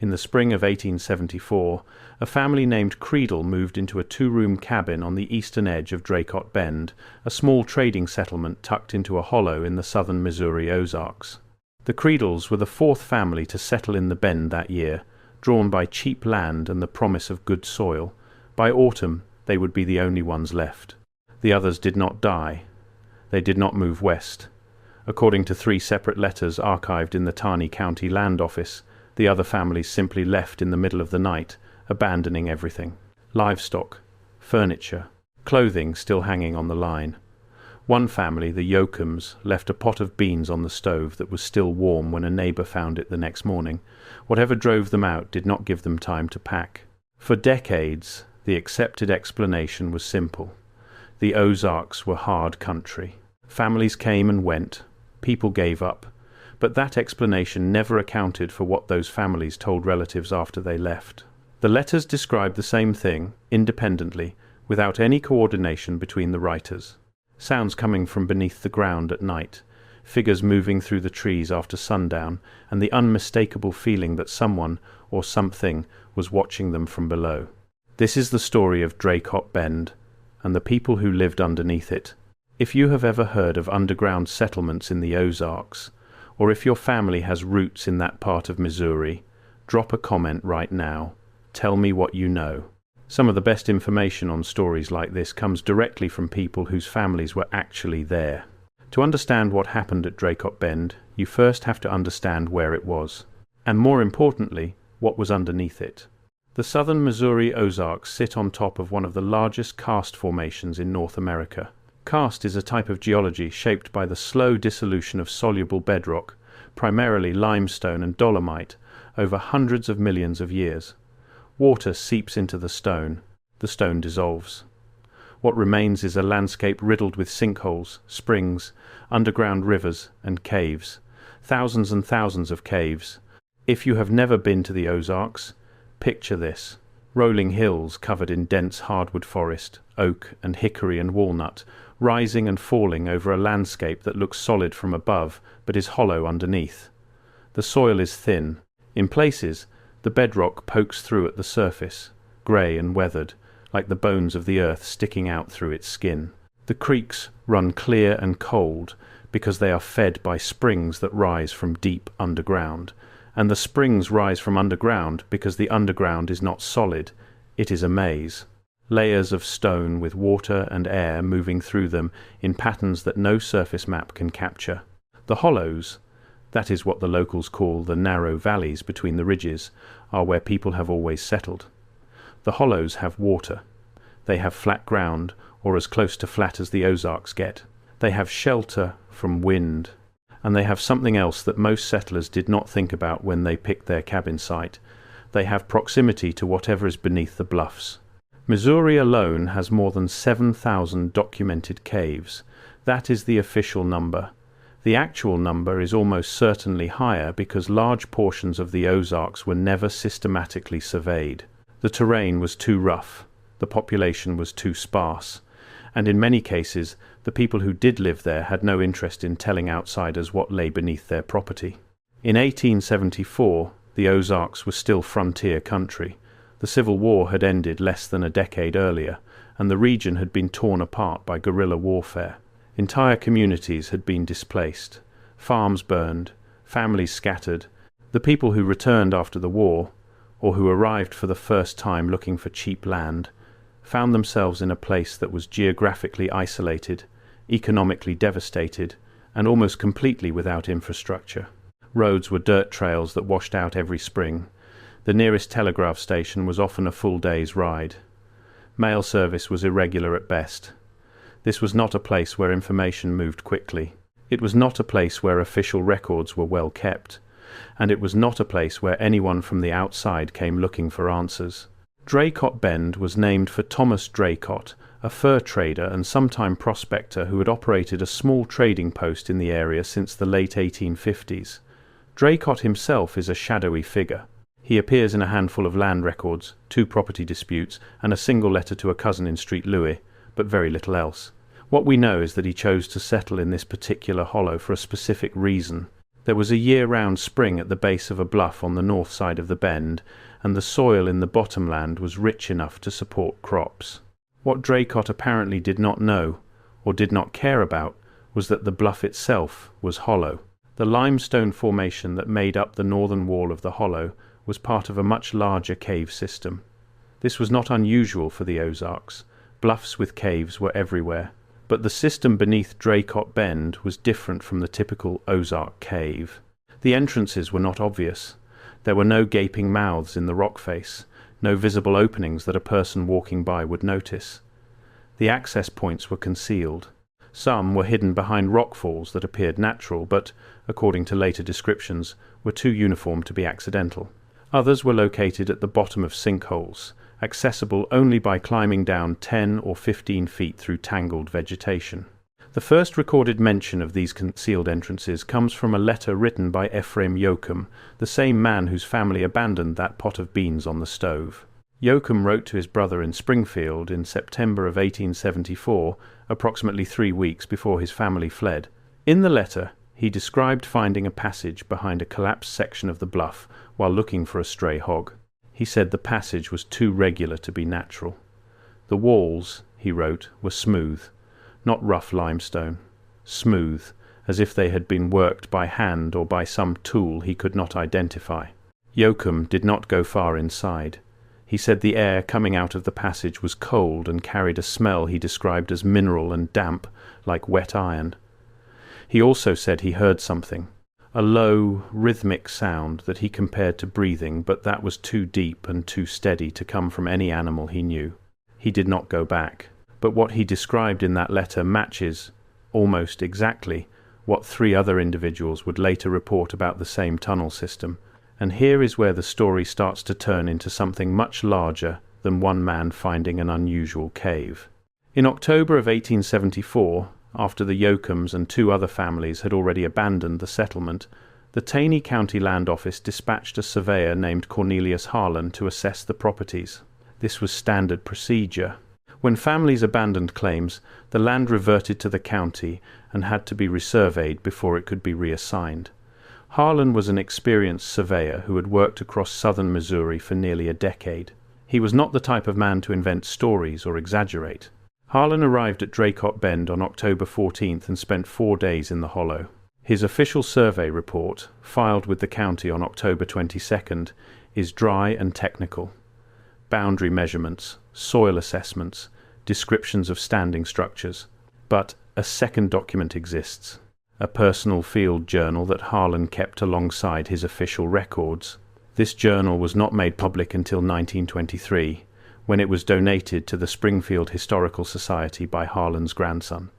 In the spring of 1874, a family named Creedle moved into a two-room cabin on the eastern edge of Draycott Bend, a small trading settlement tucked into a hollow in the southern Missouri Ozarks. The Creedles were the fourth family to settle in the Bend that year, drawn by cheap land and the promise of good soil. By autumn, they would be the only ones left. The others did not die. They did not move west. According to 3 separate letters archived in the Taney County Land Office, the other families simply left in the middle of the night, abandoning everything. Livestock, furniture, clothing still hanging on the line. One family, the Yoakums, left a pot of beans on the stove that was still warm when a neighbor found it the next morning. Whatever drove them out did not give them time to pack. For decades, the accepted explanation was simple. The Ozarks were hard country. Families came and went. People gave up. But that explanation never accounted for what those families told relatives after they left. The letters described the same thing, independently, without any coordination between the writers. Sounds coming from beneath the ground at night, figures moving through the trees after sundown, and the unmistakable feeling that someone, or something, was watching them from below. This is the story of Draycott Bend, and the people who lived underneath it. If you have ever heard of underground settlements in the Ozarks, or if your family has roots in that part of Missouri, drop a comment right now. Tell me what you know. Some of the best information on stories like this comes directly from people whose families were actually there. To understand what happened at Draycott Bend, you first have to understand where it was, and more importantly, what was underneath it. The southern Missouri Ozarks sit on top of one of the largest karst formations in North America. Karst is a type of geology shaped by the slow dissolution of soluble bedrock, primarily limestone and dolomite, over hundreds of millions of years. Water seeps into the stone dissolves. What remains is a landscape riddled with sinkholes, springs, underground rivers, and caves. Thousands and thousands of caves. If you have never been to the Ozarks, picture this. Rolling hills covered in dense hardwood forest, oak and hickory and walnut, rising and falling over a landscape that looks solid from above but is hollow underneath. The soil is thin. In places, the bedrock pokes through at the surface, grey and weathered, like the bones of the earth sticking out through its skin. The creeks run clear and cold because they are fed by springs that rise from deep underground, and the springs rise from underground because the underground is not solid, it is a maze. Layers of stone with water and air moving through them in patterns that no surface map can capture. The hollows, that is what the locals call the narrow valleys between the ridges, are where people have always settled. The hollows have water. They have flat ground, or as close to flat as the Ozarks get. They have shelter from wind. And they have something else that most settlers did not think about when they picked their cabin site. They have proximity to whatever is beneath the bluffs. Missouri alone has more than 7,000 documented caves. That is the official number. The actual number is almost certainly higher because large portions of the Ozarks were never systematically surveyed. The terrain was too rough, the population was too sparse, and in many cases the people who did live there had no interest in telling outsiders what lay beneath their property. In 1874, the Ozarks were still frontier country. The Civil War had ended less than a decade earlier, and the region had been torn apart by guerrilla warfare. Entire communities had been displaced, farms burned, families scattered. The people who returned after the war, or who arrived for the first time looking for cheap land, found themselves in a place that was geographically isolated, economically devastated, and almost completely without infrastructure. Roads were dirt trails that washed out every spring. The nearest telegraph station was often a full day's ride. Mail service was irregular at best. This was not a place where information moved quickly. It was not a place where official records were well kept. And it was not a place where anyone from the outside came looking for answers. Draycott Bend was named for Thomas Draycott, a fur trader and sometime prospector who had operated a small trading post in the area since the late 1850s. Draycott himself is a shadowy figure. He appears in a handful of land records, 2 property disputes, and a single letter to a cousin in Street Louis, but very little else. What we know is that he chose to settle in this particular hollow for a specific reason. There was a year-round spring at the base of a bluff on the north side of the bend, and the soil in the bottomland was rich enough to support crops. What Draycott apparently did not know, or did not care about, was that the bluff itself was hollow. The limestone formation that made up the northern wall of the hollow was part of a much larger cave system. This was not unusual for the Ozarks. Bluffs with caves were everywhere. But the system beneath Draycott Bend was different from the typical Ozark cave. The entrances were not obvious. There were no gaping mouths in the rock face, no visible openings that a person walking by would notice. The access points were concealed. Some were hidden behind rockfalls that appeared natural, but, according to later descriptions, were too uniform to be accidental. Others were located at the bottom of sinkholes, accessible only by climbing down 10 or 15 feet through tangled vegetation. The first recorded mention of these concealed entrances comes from a letter written by Ephraim Yoakum, the same man whose family abandoned that pot of beans on the stove. Yoakum wrote to his brother in Springfield in September of 1874, approximately 3 weeks before his family fled. In the letter, he described finding a passage behind a collapsed section of the bluff while looking for a stray hog. He said the passage was too regular to be natural. The walls, he wrote, were smooth, not rough limestone, smooth, as if they had been worked by hand or by some tool he could not identify. Yoakum did not go far inside. He said the air coming out of the passage was cold and carried a smell he described as mineral and damp, like wet iron. He also said he heard something, a low, rhythmic sound that he compared to breathing, but that was too deep and too steady to come from any animal he knew. He did not go back, but what he described in that letter matches, almost exactly, what 3 other individuals would later report about the same tunnel system. And here is where the story starts to turn into something much larger than one man finding an unusual cave. In October of 1874, after the Yoakums and 2 other families had already abandoned the settlement, the Taney County Land Office dispatched a surveyor named Cornelius Harlan to assess the properties. This was standard procedure. When families abandoned claims, the land reverted to the county and had to be resurveyed before it could be reassigned. Harlan was an experienced surveyor who had worked across southern Missouri for nearly a decade. He was not the type of man to invent stories or exaggerate. Harlan arrived at Draycott Bend on October 14th and spent 4 days in the hollow. His official survey report, filed with the county on October 22nd, is dry and technical. Boundary measurements, soil assessments, descriptions of standing structures. But a second document exists. A personal field journal that Harlan kept alongside his official records. This journal was not made public until 1923, when it was donated to the Springfield Historical Society by Harlan's grandson,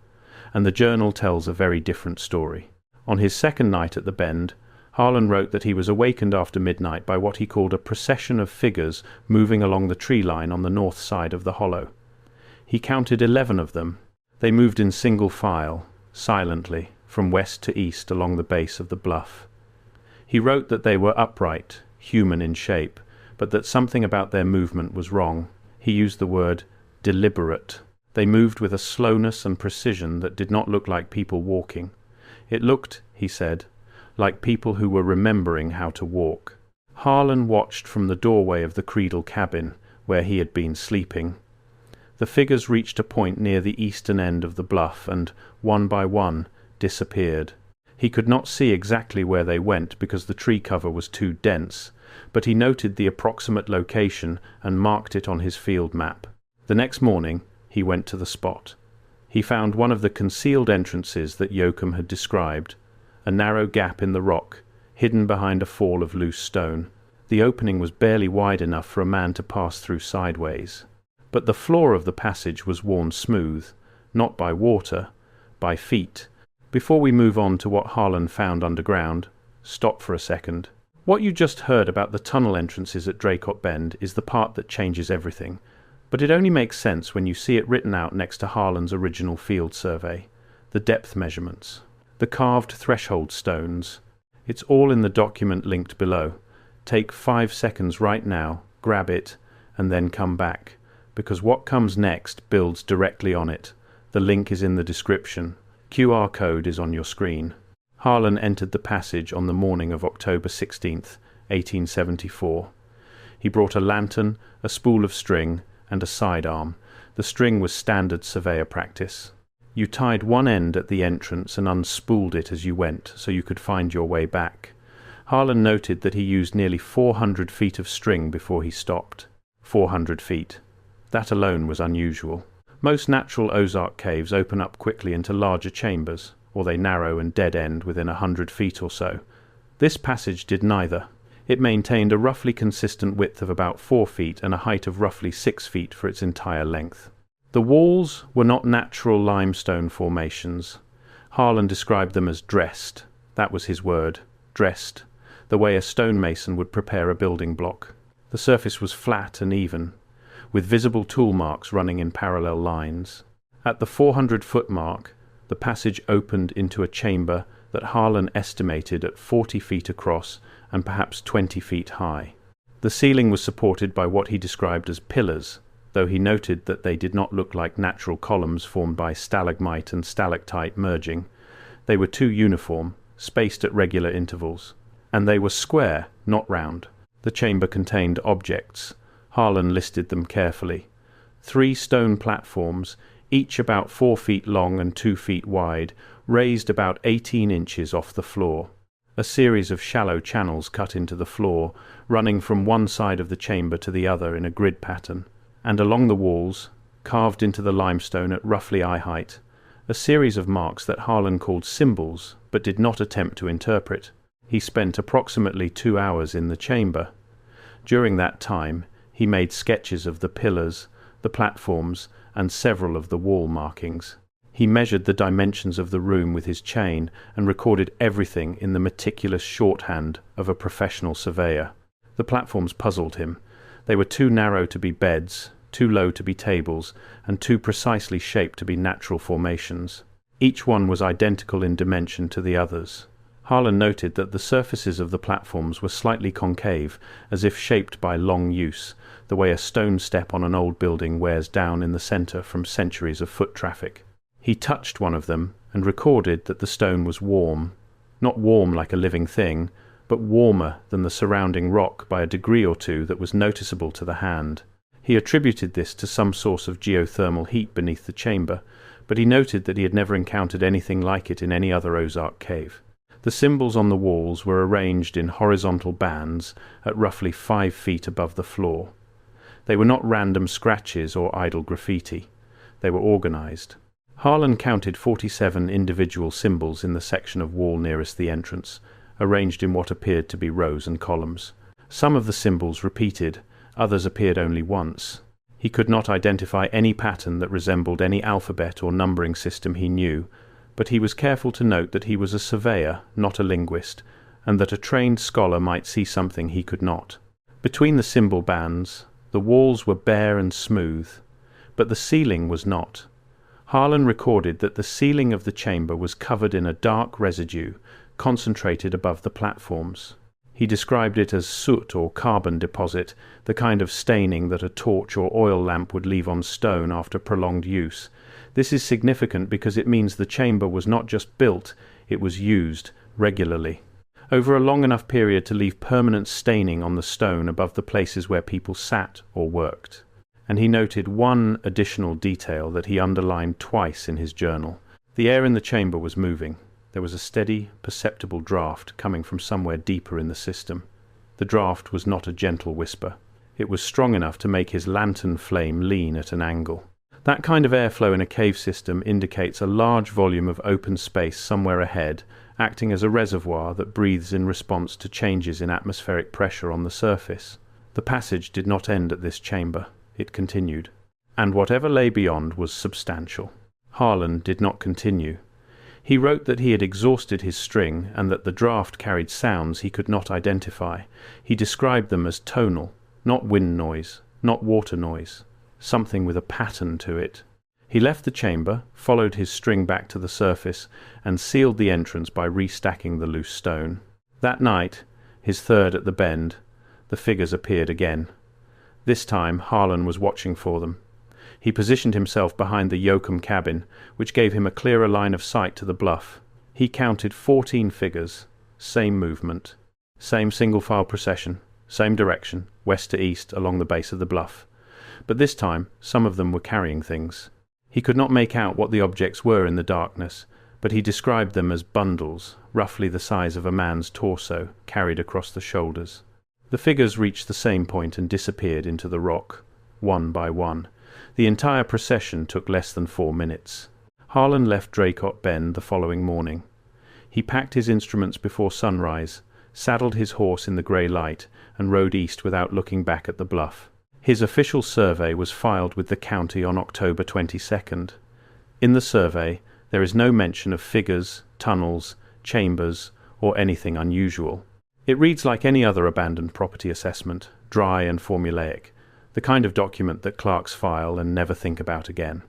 and the journal tells a very different story. On his second night at the Bend, Harlan wrote that he was awakened after midnight by what he called a procession of figures moving along the tree line on the north side of the hollow. He counted 11 of them. They moved in single file, silently, from west to east along the base of the bluff. He wrote that they were upright, human in shape, but that something about their movement was wrong. He used the word deliberate. They moved with a slowness and precision that did not look like people walking. It looked, he said, like people who were remembering how to walk. Harlan watched from the doorway of the Creedle cabin, where he had been sleeping. The figures reached a point near the eastern end of the bluff and, one by one, disappeared. He could not see exactly where they went because the tree cover was too dense, but he noted the approximate location and marked it on his field map. The next morning, he went to the spot. He found one of the concealed entrances that Yoakum had described, a narrow gap in the rock, hidden behind a fall of loose stone. The opening was barely wide enough for a man to pass through sideways. But the floor of the passage was worn smooth, not by water, by feet. Before we move on to what Harlan found underground, stop for a second. What you just heard about the tunnel entrances at Draycott Bend is the part that changes everything, but it only makes sense when you see it written out next to Harlan's original field survey. The depth measurements, the carved threshold stones. It's all in the document linked below. Take 5 seconds right now, grab it, and then come back, because what comes next builds directly on it. The link is in the description. QR code is on your screen. Harlan entered the passage on the morning of October 16th, 1874. He brought a lantern, a spool of string, and a sidearm. The string was standard surveyor practice. You tied one end at the entrance and unspooled it as you went, so you could find your way back. Harlan noted that he used nearly 400 feet of string before he stopped. 400 feet. That alone was unusual. Most natural Ozark caves open up quickly into larger chambers, or they narrow and dead-end within 100 feet or so. This passage did neither. It maintained a roughly consistent width of about 4 feet and a height of roughly 6 feet for its entire length. The walls were not natural limestone formations. Harlan described them as dressed. That was his word, dressed, the way a stonemason would prepare a building block. The surface was flat and even, with visible tool marks running in parallel lines. At the 400-foot mark, the passage opened into a chamber that Harlan estimated at 40 feet across and perhaps 20 feet high. The ceiling was supported by what he described as pillars, though he noted that they did not look like natural columns formed by stalagmite and stalactite merging. They were too uniform, spaced at regular intervals. And they were square, not round. The chamber contained objects. Harlan listed them carefully. 3 stone platforms, each about 4 feet long and 2 feet wide, raised about 18 inches off the floor. A series of shallow channels cut into the floor, running from one side of the chamber to the other in a grid pattern. And along the walls, carved into the limestone at roughly eye height, a series of marks that Harlan called symbols, but did not attempt to interpret. He spent approximately 2 hours in the chamber. During that time, he made sketches of the pillars, the platforms, and several of the wall markings. He measured the dimensions of the room with his chain and recorded everything in the meticulous shorthand of a professional surveyor. The platforms puzzled him. They were too narrow to be beds, too low to be tables, and too precisely shaped to be natural formations. Each one was identical in dimension to the others. Harlan noted that the surfaces of the platforms were slightly concave, as if shaped by long use, the way a stone step on an old building wears down in the center from centuries of foot traffic. He touched one of them and recorded that the stone was warm. Not warm like a living thing, but warmer than the surrounding rock by a degree or two that was noticeable to the hand. He attributed this to some source of geothermal heat beneath the chamber, but he noted that he had never encountered anything like it in any other Ozark cave. The symbols on the walls were arranged in horizontal bands at roughly 5 feet above the floor. They were not random scratches or idle graffiti. They were organized. Harlan counted 47 individual symbols in the section of wall nearest the entrance, arranged in what appeared to be rows and columns. Some of the symbols repeated, others appeared only once. He could not identify any pattern that resembled any alphabet or numbering system he knew, but he was careful to note that he was a surveyor, not a linguist, and that a trained scholar might see something he could not. Between the symbol bands, the walls were bare and smooth, but the ceiling was not. Harlan recorded that the ceiling of the chamber was covered in a dark residue, concentrated above the platforms. He described it as soot or carbon deposit, the kind of staining that a torch or oil lamp would leave on stone after prolonged use. This is significant because it means the chamber was not just built, it was used regularly, over a long enough period to leave permanent staining on the stone above the places where people sat or worked. And he noted one additional detail that he underlined twice in his journal. The air in the chamber was moving. There was a steady, perceptible draft coming from somewhere deeper in the system. The draft was not a gentle whisper. It was strong enough to make his lantern flame lean at an angle. That kind of airflow in a cave system indicates a large volume of open space somewhere ahead, acting as a reservoir that breathes in response to changes in atmospheric pressure on the surface. The passage did not end at this chamber. It continued. And whatever lay beyond was substantial. Harlan did not continue. He wrote that he had exhausted his string and that the draft carried sounds he could not identify. He described them as tonal, not wind noise, not water noise, something with a pattern to it. He left the chamber, followed his string back to the surface, and sealed the entrance by restacking the loose stone. That night, his third at the bend, the figures appeared again. This time Harlan was watching for them. He positioned himself behind the Yoakum cabin, which gave him a clearer line of sight to the bluff. He He counted 14 figures, same movement, same single-file procession, same direction, west to east along the base of the bluff. But this time, some of them were carrying things. He could not make out what the objects were in the darkness, but he described them as bundles, roughly the size of a man's torso, carried across the shoulders. The figures reached the same point and disappeared into the rock, one by one. The entire procession took less than 4 minutes. Harlan left Draycott Bend the following morning. He packed his instruments before sunrise, saddled his horse in the grey light, and rode east without looking back at the bluff. His official survey was filed with the county on October 22nd. In the survey, there is no mention of figures, tunnels, chambers, or anything unusual. It reads like any other abandoned property assessment, dry and formulaic, the kind of document that clerks file and never think about again.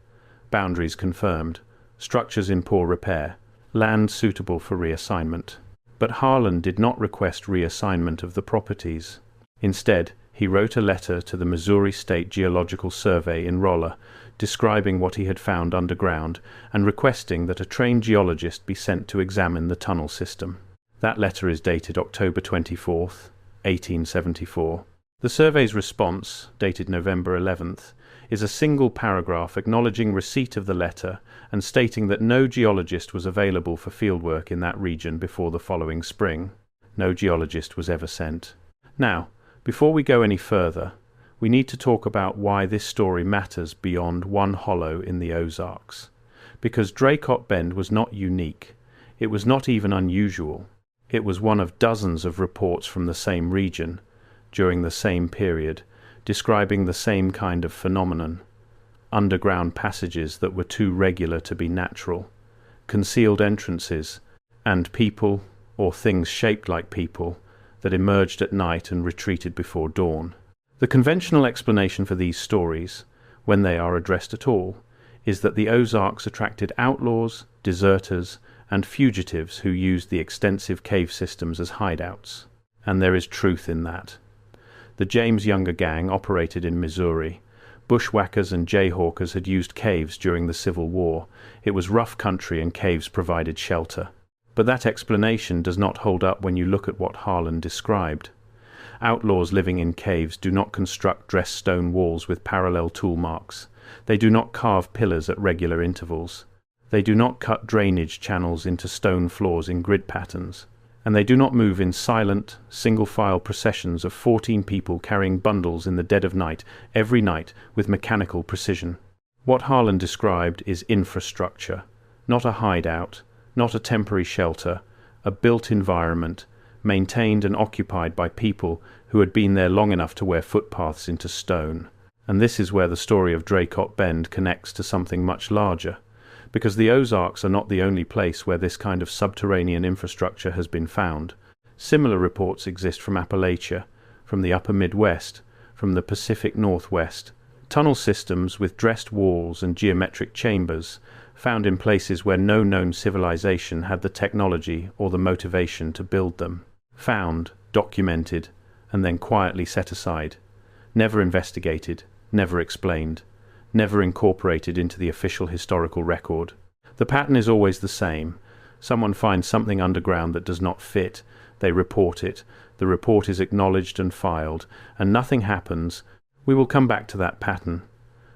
Boundaries confirmed, structures in poor repair, land suitable for reassignment. But Harlan did not request reassignment of the properties. Instead, he wrote a letter to the Missouri State Geological Survey in Rolla, describing what he had found underground and requesting that a trained geologist be sent to examine the tunnel system. That letter is dated October 24th, 1874. The survey's response, dated November 11th, is a single paragraph acknowledging receipt of the letter and stating that no geologist was available for fieldwork in that region before the following spring. No geologist was ever sent. Now, before we go any further, we need to talk about why this story matters beyond one hollow in the Ozarks. Because Draycott Bend was not unique. It was not even unusual. It was one of dozens of reports from the same region, during the same period, describing the same kind of phenomenon. Underground passages that were too regular to be natural, concealed entrances, and people, or things shaped like people, that emerged at night and retreated before dawn. The conventional explanation for these stories, when they are addressed at all, is that the Ozarks attracted outlaws, deserters, and fugitives who used the extensive cave systems as hideouts. And there is truth in that. The James Younger Gang operated in Missouri. Bushwhackers and jayhawkers had used caves during the Civil War. It was rough country and caves provided shelter. But that explanation does not hold up when you look at what Harlan described. Outlaws living in caves do not construct dressed stone walls with parallel tool marks. They do not carve pillars at regular intervals. They do not cut drainage channels into stone floors in grid patterns. And they do not move in silent, single-file processions of 14 people carrying bundles in the dead of night, every night, with mechanical precision. What Harlan described is infrastructure, not a hideout, not a temporary shelter, a built environment, maintained and occupied by people who had been there long enough to wear footpaths into stone. And this is where the story of Draycott Bend connects to something much larger, because the Ozarks are not the only place where this kind of subterranean infrastructure has been found. Similar reports exist from Appalachia, from the upper Midwest, from the Pacific Northwest. Tunnel systems with dressed walls and geometric chambers, found in places where no known civilization had the technology or the motivation to build them. Found, documented, and then quietly set aside. Never investigated, never explained, never incorporated into the official historical record. The pattern is always the same. Someone finds something underground that does not fit, they report it, the report is acknowledged and filed, and nothing happens. We will come back to that pattern.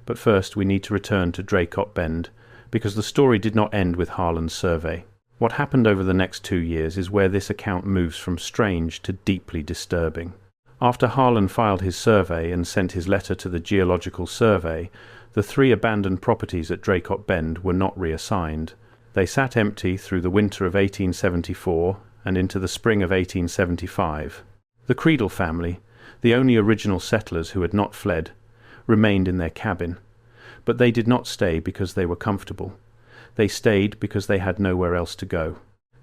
But first we need to return to Draycott Bend, because the story did not end with Harlan's survey. What happened over the next 2 years is where this account moves from strange to deeply disturbing. After Harlan filed his survey and sent his letter to the Geological Survey, the 3 abandoned properties at Draycott Bend were not reassigned. They sat empty through the winter of 1874 and into the spring of 1875. The Creedle family, the only original settlers who had not fled, remained in their cabin. But they did not stay because they were comfortable. They stayed because they had nowhere else to go.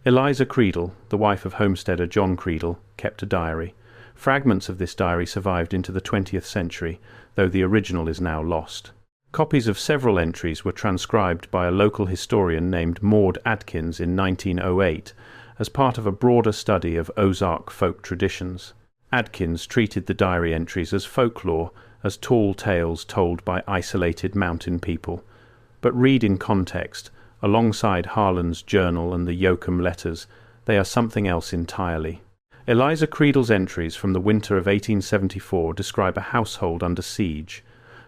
Eliza Creedle, the wife of homesteader John Creedle, kept a diary. Fragments of this diary survived into the 20th century, though the original is now lost. Copies of several entries were transcribed by a local historian named Maud Adkins in 1908 as part of a broader study of Ozark folk traditions. Adkins treated the diary entries as folklore, as tall tales told by isolated mountain people. But read in context, Alongside Harlan's journal and the Yoakum letters, they are something else entirely. Eliza Creedle's entries from the winter of 1874 describe a household under siege,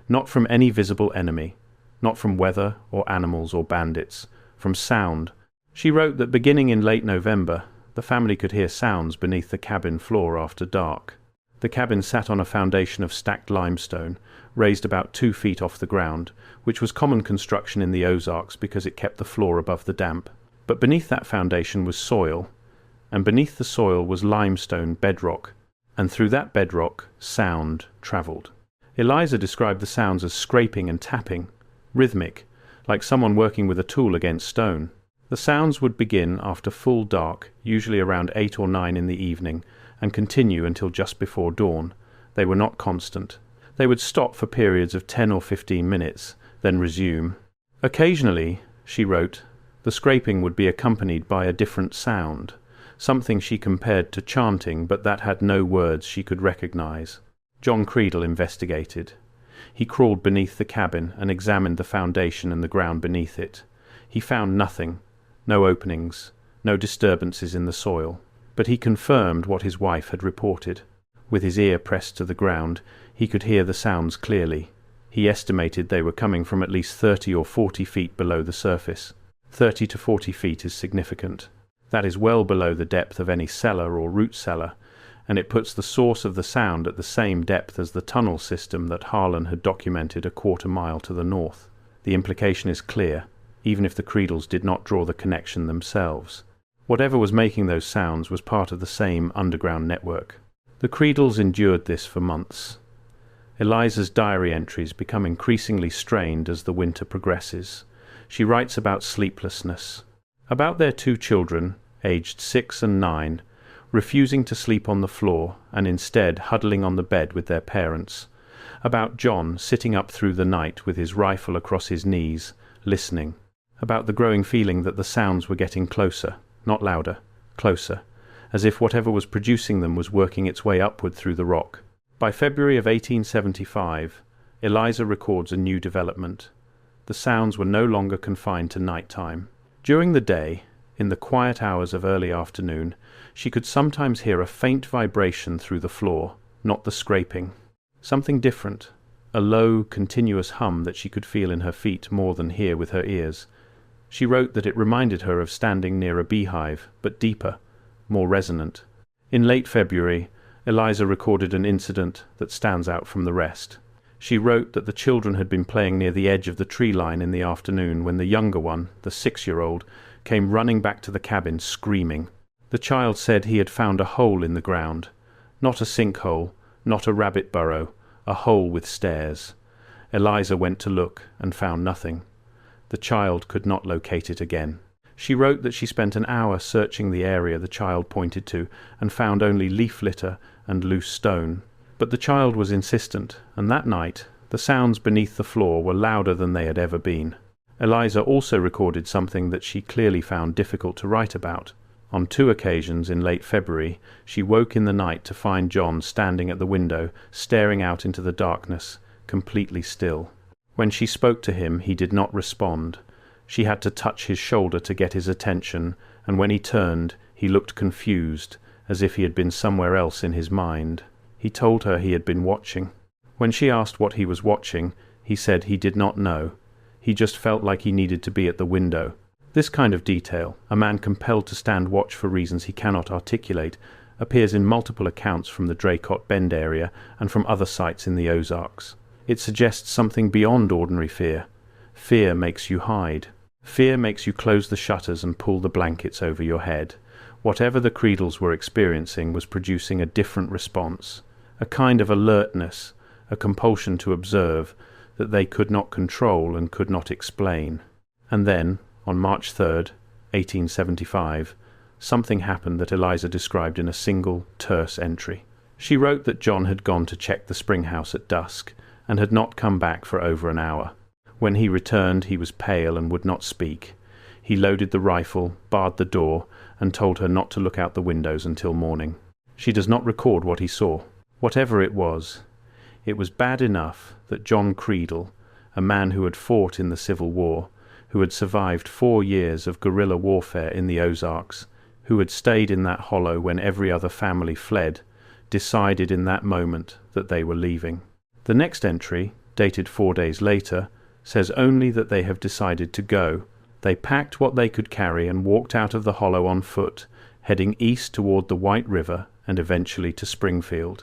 not from any visible enemy, not from weather or animals or bandits, from sound. She wrote that beginning in late November, the family could hear sounds beneath the cabin floor after dark. The cabin sat on a foundation of stacked limestone, raised about 2 feet off the ground, which was common construction in the Ozarks because it kept the floor above the damp. But beneath that foundation was soil, and beneath the soil was limestone bedrock, and through that bedrock sound travelled. Eliza described the sounds as scraping and tapping, rhythmic, like someone working with a tool against stone. The sounds would begin after full dark, usually around 8 or 9 in the evening, and continue until just before dawn. They were not constant. They would stop for periods of 10 or 15 minutes, then resume. Occasionally, she wrote, the scraping would be accompanied by a different sound, something she compared to chanting, but that had no words she could recognize. John Creedle investigated. He crawled beneath the cabin and examined the foundation and the ground beneath it. He found nothing, no openings, no disturbances in the soil. But he confirmed what his wife had reported. With his ear pressed to the ground, he could hear the sounds clearly. He estimated they were coming from at least 30 or 40 feet below the surface. 30 to 40 feet is significant. That is well below the depth of any cellar or root cellar, and it puts the source of the sound at the same depth as the tunnel system that Harlan had documented a quarter-mile to the north. The implication is clear, even if the Creedles did not draw the connection themselves. Whatever was making those sounds was part of the same underground network. The Creedles endured this for months. Eliza's diary entries become increasingly strained as the winter progresses. She writes about sleeplessness, about their 2 children, aged 6 and 9, refusing to sleep on the floor and instead huddling on the bed with their parents, about John sitting up through the night with his rifle across his knees, listening, about the growing feeling that the sounds were getting closer, not louder, closer, as if whatever was producing them was working its way upward through the rock. By February of 1875, Eliza records a new development. The sounds were no longer confined to night time. During the day, in the quiet hours of early afternoon, she could sometimes hear a faint vibration through the floor, not the scraping. Something different, a low, continuous hum that she could feel in her feet more than hear with her ears. She wrote that it reminded her of standing near a beehive, but deeper, more resonant. In late February, Eliza recorded an incident that stands out from the rest. She wrote that the children had been playing near the edge of the tree line in the afternoon when the younger one, the 6-year-old, came running back to the cabin screaming. The child said he had found a hole in the ground. Not a sinkhole, not a rabbit burrow, a hole with stairs. Eliza went to look and found nothing. The child could not locate it again. She wrote that she spent an hour searching the area the child pointed to and found only leaf litter and loose stone. But the child was insistent, and that night the sounds beneath the floor were louder than they had ever been. Eliza also recorded something that she clearly found difficult to write about. On 2 occasions in late February, she woke in the night to find John standing at the window, staring out into the darkness, completely still. When she spoke to him, he did not respond. She had to touch his shoulder to get his attention, and when he turned, he looked confused, as if he had been somewhere else in his mind. He told her he had been watching. When she asked what he was watching, he said he did not know. He just felt like he needed to be at the window. This kind of detail, a man compelled to stand watch for reasons he cannot articulate, appears in multiple accounts from the Draycott Bend area and from other sites in the Ozarks. It suggests something beyond ordinary fear. Fear makes you hide. Fear makes you close the shutters and pull the blankets over your head. Whatever the Creedles were experiencing was producing a different response, a kind of alertness, a compulsion to observe that they could not control and could not explain. And then, on March 3rd, 1875, something happened that Eliza described in a single, terse entry. She wrote that John had gone to check the spring house at dusk and had not come back for over an hour. When he returned, he was pale and would not speak. He loaded the rifle, barred the door, and told her not to look out the windows until morning. She does not record what he saw. Whatever it was bad enough that John Creedle, a man who had fought in the Civil War, who had survived 4 years of guerrilla warfare in the Ozarks, who had stayed in that hollow when every other family fled, decided in that moment that they were leaving. The next entry, dated 4 days later, says only that they have decided to go. They packed what they could carry and walked out of the hollow on foot, heading east toward the White River and eventually to Springfield.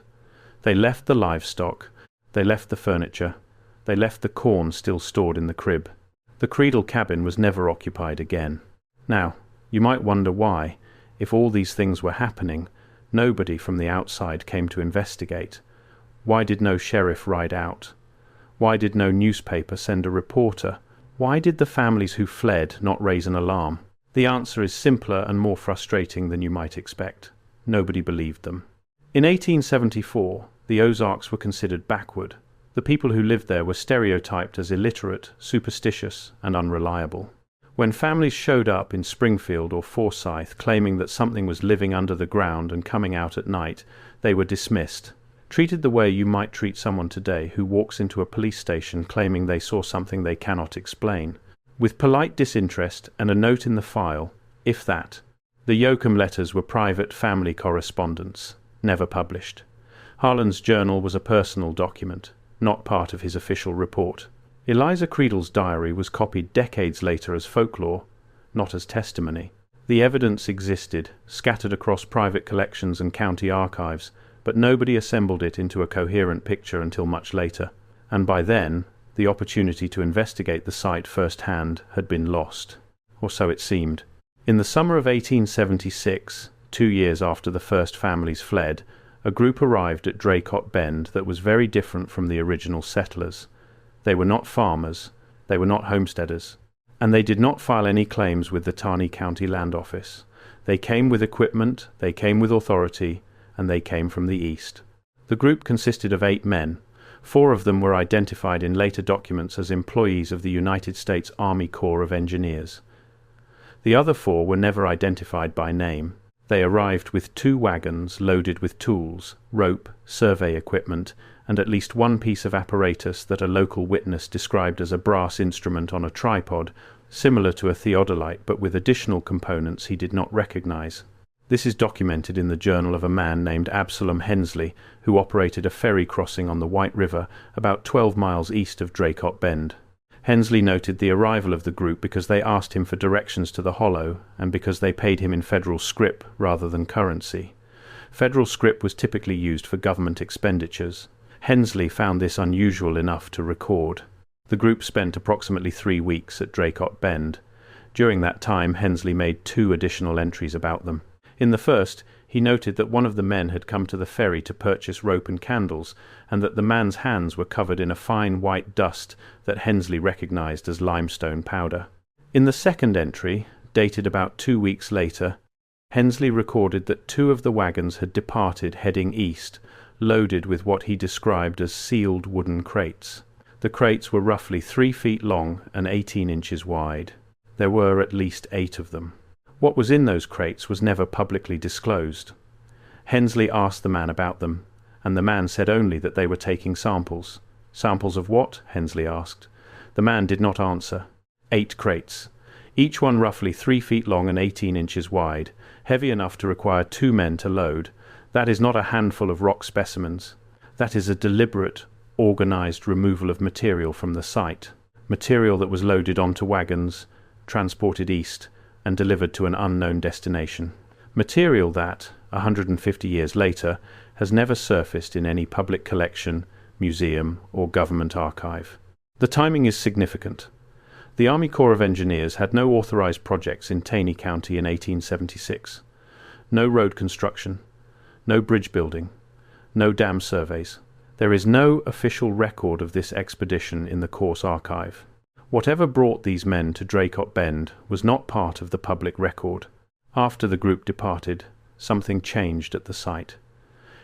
They left the livestock, they left the furniture, they left the corn still stored in the crib. The Creedle cabin was never occupied again. Now, you might wonder why, if all these things were happening, nobody from the outside came to investigate. Why did no sheriff ride out? Why did no newspaper send a reporter? Why did the families who fled not raise an alarm? The answer is simpler and more frustrating than you might expect. Nobody believed them. In 1874, the Ozarks were considered backward. The people who lived there were stereotyped as illiterate, superstitious, and unreliable. When families showed up in Springfield or Forsyth claiming that something was living under the ground and coming out at night, they were dismissed, treated the way you might treat someone today who walks into a police station claiming they saw something they cannot explain. With polite disinterest and a note in the file, if that. The Yoakum letters were private family correspondence, never published. Harlan's journal was a personal document, not part of his official report. Eliza Creedle's diary was copied decades later as folklore, not as testimony. The evidence existed, scattered across private collections and county archives, but nobody assembled it into a coherent picture until much later, and by then the opportunity to investigate the site firsthand had been lost, or so it seemed. In the summer of 1876, 2 years after the first families fled, a group arrived at Draycott Bend that was very different from the original settlers. They were not farmers, they were not homesteaders, and they did not file any claims with the Taney County Land Office. They came with equipment, they came with authority, and they came from the east. The group consisted of 8 men. 4 of them were identified in later documents as employees of the United States Army Corps of Engineers. The other 4 were never identified by name. They arrived with 2 wagons loaded with tools, rope, survey equipment, and at least one piece of apparatus that a local witness described as a brass instrument on a tripod, similar to a theodolite but with additional components he did not recognize. This is documented in the journal of a man named Absalom Hensley, who operated a ferry crossing on the White River about 12 miles east of Draycott Bend. Hensley noted the arrival of the group because they asked him for directions to the hollow and because they paid him in federal scrip rather than currency. Federal scrip was typically used for government expenditures. Hensley found this unusual enough to record. The group spent approximately 3 weeks at Draycott Bend. During that time, Hensley made 2 additional entries about them. In the first, he noted that one of the men had come to the ferry to purchase rope and candles, and that the man's hands were covered in a fine white dust that Hensley recognized as limestone powder. In the second entry, dated about 2 weeks later, Hensley recorded that 2 of the wagons had departed heading east, loaded with what he described as sealed wooden crates. The crates were roughly 3 feet long and 18 inches wide. There were at least 8 of them. What was in those crates was never publicly disclosed. Hensley asked the man about them, and the man said only that they were taking samples. Samples of what? Hensley asked. The man did not answer. 8 crates, each one roughly 3 feet long and 18 inches wide, heavy enough to require 2 men to load. That is not a handful of rock specimens. That is a deliberate, organized removal of material from the site. Material that was loaded onto wagons, transported east, and delivered to an unknown destination. Material that, 150 years later, has never surfaced in any public collection, museum, or government archive. The timing is significant. The Army Corps of Engineers had no authorized projects in Taney County in 1876. No road construction, no bridge building, no dam surveys. There is no official record of this expedition in the Corps archive. Whatever brought these men to Draycott Bend was not part of the public record. After the group departed, something changed at the site.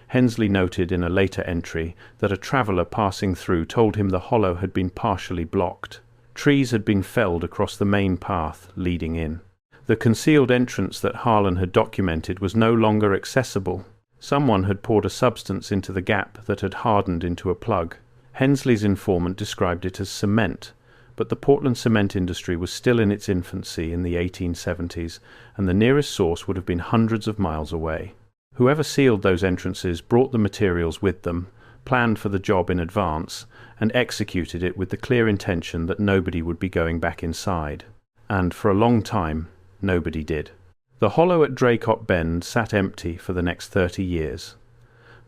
Hensley noted in a later entry that a traveller passing through told him the hollow had been partially blocked. Trees had been felled across the main path leading in. The concealed entrance that Harlan had documented was no longer accessible. Someone had poured a substance into the gap that had hardened into a plug. Hensley's informant described it as cement, but the Portland cement industry was still in its infancy in the 1870s, and the nearest source would have been hundreds of miles away. Whoever sealed those entrances brought the materials with them, planned for the job in advance, and executed it with the clear intention that nobody would be going back inside. And for a long time, nobody did. The hollow at Draycott Bend sat empty for the next 30 years.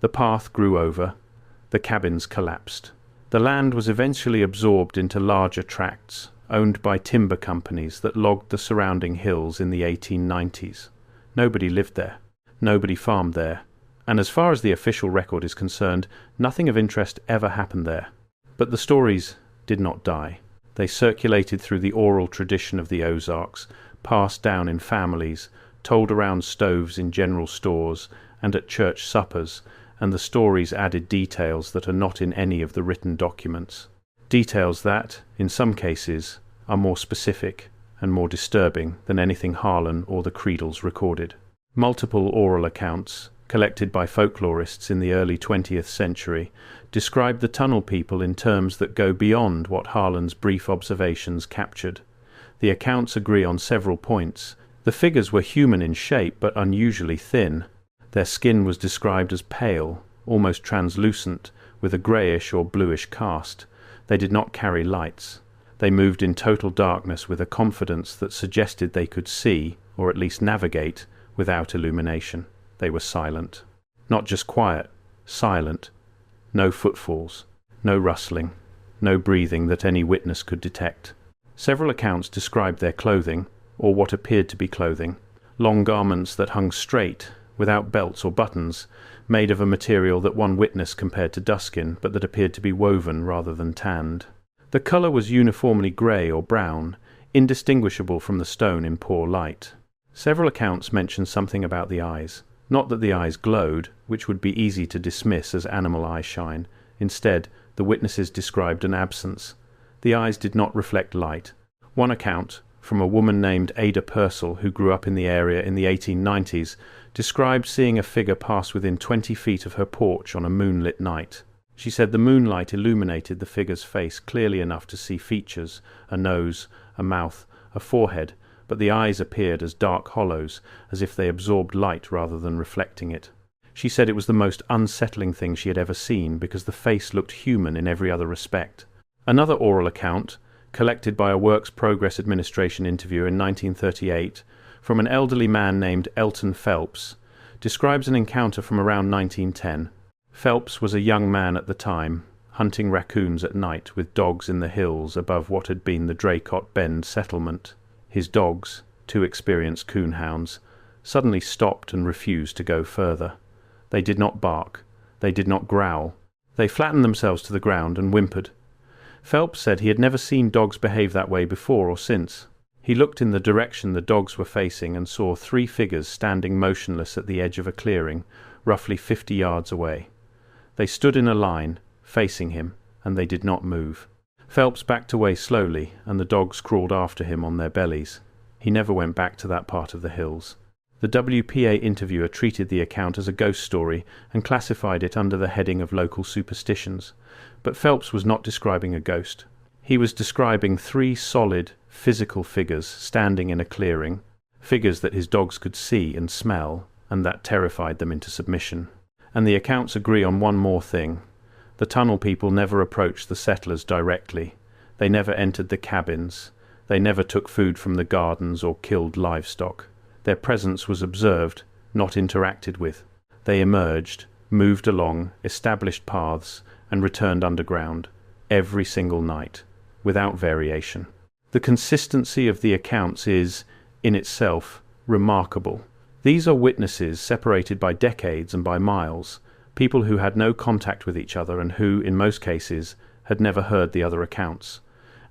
The path grew over. The cabins collapsed. The land was eventually absorbed into larger tracts, owned by timber companies that logged the surrounding hills in the 1890s. Nobody lived there. Nobody farmed there. And as far as the official record is concerned, nothing of interest ever happened there. But the stories did not die. They circulated through the oral tradition of the Ozarks, passed down in families, told around stoves in general stores and at church suppers, and the stories added details that are not in any of the written documents. Details that, in some cases, are more specific and more disturbing than anything Harlan or the Creedles recorded. Multiple oral accounts, collected by folklorists in the early 20th century, describe the tunnel people in terms that go beyond what Harlan's brief observations captured. The accounts agree on several points. The figures were human in shape but unusually thin. Their skin was described as pale, almost translucent, with a greyish or bluish cast. They did not carry lights. They moved in total darkness with a confidence that suggested they could see, or at least navigate, without illumination. They were silent. Not just quiet, silent. No footfalls, no rustling, no breathing that any witness could detect. Several accounts described their clothing, or what appeared to be clothing, long garments that hung straight, without belts or buttons, made of a material that one witness compared to duskin, but that appeared to be woven rather than tanned. The colour was uniformly grey or brown, indistinguishable from the stone in poor light. Several accounts mention something about the eyes. Not that the eyes glowed, which would be easy to dismiss as animal eye shine. Instead, the witnesses described an absence. The eyes did not reflect light. One account, from a woman named Ada Purcell, who grew up in the area in the 1890s, described seeing a figure pass within 20 feet of her porch on a moonlit night. She said the moonlight illuminated the figure's face clearly enough to see features, a nose, a mouth, a forehead, but the eyes appeared as dark hollows, as if they absorbed light rather than reflecting it. She said it was the most unsettling thing she had ever seen because the face looked human in every other respect. Another oral account, collected by a Works Progress Administration interview in 1938, from an elderly man named Elton Phelps, describes an encounter from around 1910. Phelps was a young man at the time, hunting raccoons at night with dogs in the hills above what had been the Draycott Bend settlement. His dogs, 2 experienced coonhounds, suddenly stopped and refused to go further. They did not bark. They did not growl. They flattened themselves to the ground and whimpered. Phelps said he had never seen dogs behave that way before or since. He looked in the direction the dogs were facing and saw 3 figures standing motionless at the edge of a clearing, roughly 50 yards away. They stood in a line, facing him, and they did not move. Phelps backed away slowly, and the dogs crawled after him on their bellies. He never went back to that part of the hills. The WPA interviewer treated the account as a ghost story and classified it under the heading of local superstitions. But Phelps was not describing a ghost. He was describing 3 solid, physical figures standing in a clearing, figures that his dogs could see and smell, and that terrified them into submission. And the accounts agree on one more thing. The tunnel people never approached the settlers directly. They never entered the cabins. They never took food from the gardens or killed livestock. Their presence was observed, not interacted with. They emerged, moved along, established paths, and returned underground, every single night, without variation. The consistency of the accounts is, in itself, remarkable. These are witnesses separated by decades and by miles, people who had no contact with each other and who, in most cases, had never heard the other accounts.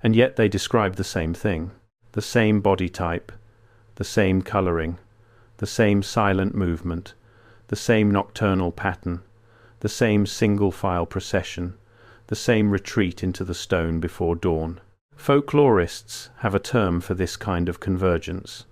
And yet they described the same thing, the same body type, the same colouring, the same silent movement, the same nocturnal pattern, the same single-file procession, the same retreat into the stone before dawn. Folklorists have a term for this kind of convergence.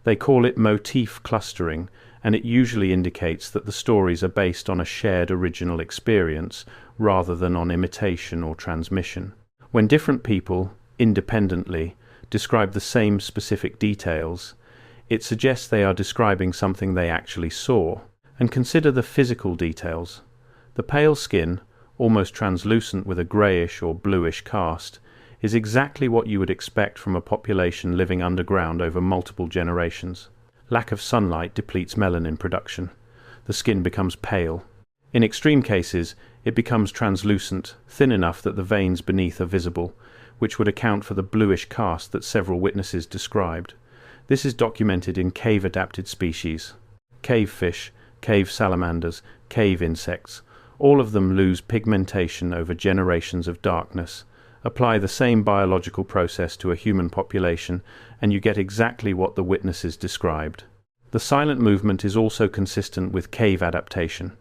They call it motif clustering, and it usually indicates that the stories are based on a shared original experience rather than on imitation or transmission. When different people, independently describe the same specific details, it suggests they are describing something they actually saw. And consider the physical details. The pale skin, almost translucent with a greyish or bluish cast, is exactly what you would expect from a population living underground over multiple generations. Lack of sunlight depletes melanin production. The skin becomes pale. In extreme cases, it becomes translucent, thin enough that the veins beneath are visible, which would account for the bluish cast that several witnesses described. This is documented in cave-adapted species. Cave fish, cave salamanders, cave insects, all of them lose pigmentation over generations of darkness. Apply the same biological process to a human population, and you get exactly what the witnesses described. The silent movement is also consistent with cave adaptation.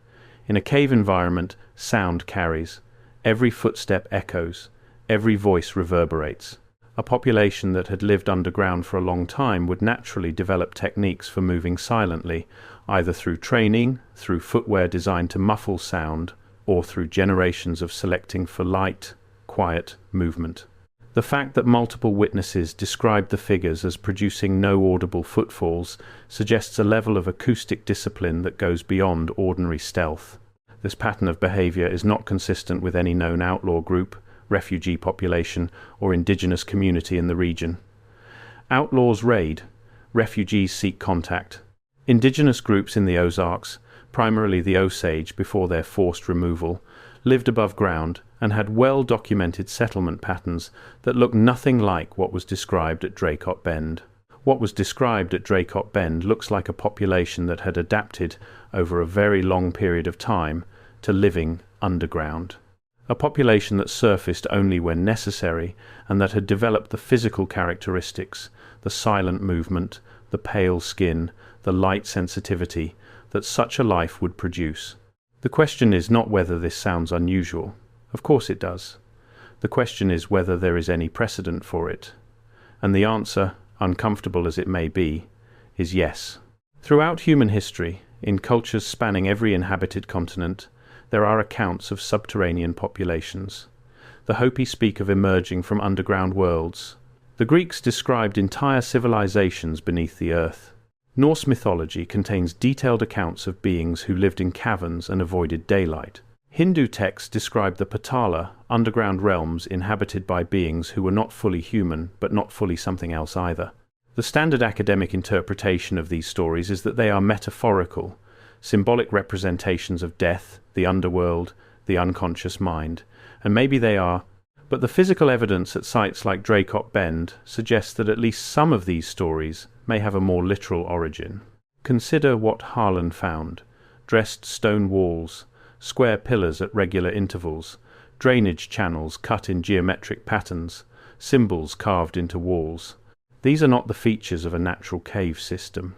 In a cave environment, sound carries. Every footstep echoes. Every voice reverberates. A population that had lived underground for a long time would naturally develop techniques for moving silently, either through training, through footwear designed to muffle sound, or through generations of selecting for light, quiet movement. The fact that multiple witnesses described the figures as producing no audible footfalls suggests a level of acoustic discipline that goes beyond ordinary stealth. This pattern of behavior is not consistent with any known outlaw group, refugee population, or indigenous community in the region. Outlaws raid. Refugees seek contact. Indigenous groups in the Ozarks, primarily the Osage before their forced removal, lived above ground and had well-documented settlement patterns that looked nothing like what was described at Draycott Bend. What was described at Draycott Bend looks like a population that had adapted over a very long period of time to living underground. A population that surfaced only when necessary and that had developed the physical characteristics, the silent movement, the pale skin, the light sensitivity that such a life would produce. The question is not whether this sounds unusual. Of course it does. The question is whether there is any precedent for it. And the answer, uncomfortable as it may be, is yes. Throughout human history, in cultures spanning every inhabited continent, there are accounts of subterranean populations. The Hopi speak of emerging from underground worlds. The Greeks described entire civilizations beneath the earth. Norse mythology contains detailed accounts of beings who lived in caverns and avoided daylight. Hindu texts describe the Patala, underground realms inhabited by beings who were not fully human, but not fully something else either. The standard academic interpretation of these stories is that they are metaphorical, symbolic representations of death, the underworld, the unconscious mind, and maybe they are, but the physical evidence at sites like Draycott Bend suggests that at least some of these stories may have a more literal origin. Consider what Harlan found: dressed stone walls, square pillars at regular intervals, drainage channels cut in geometric patterns, symbols carved into walls. These are not the features of a natural cave system.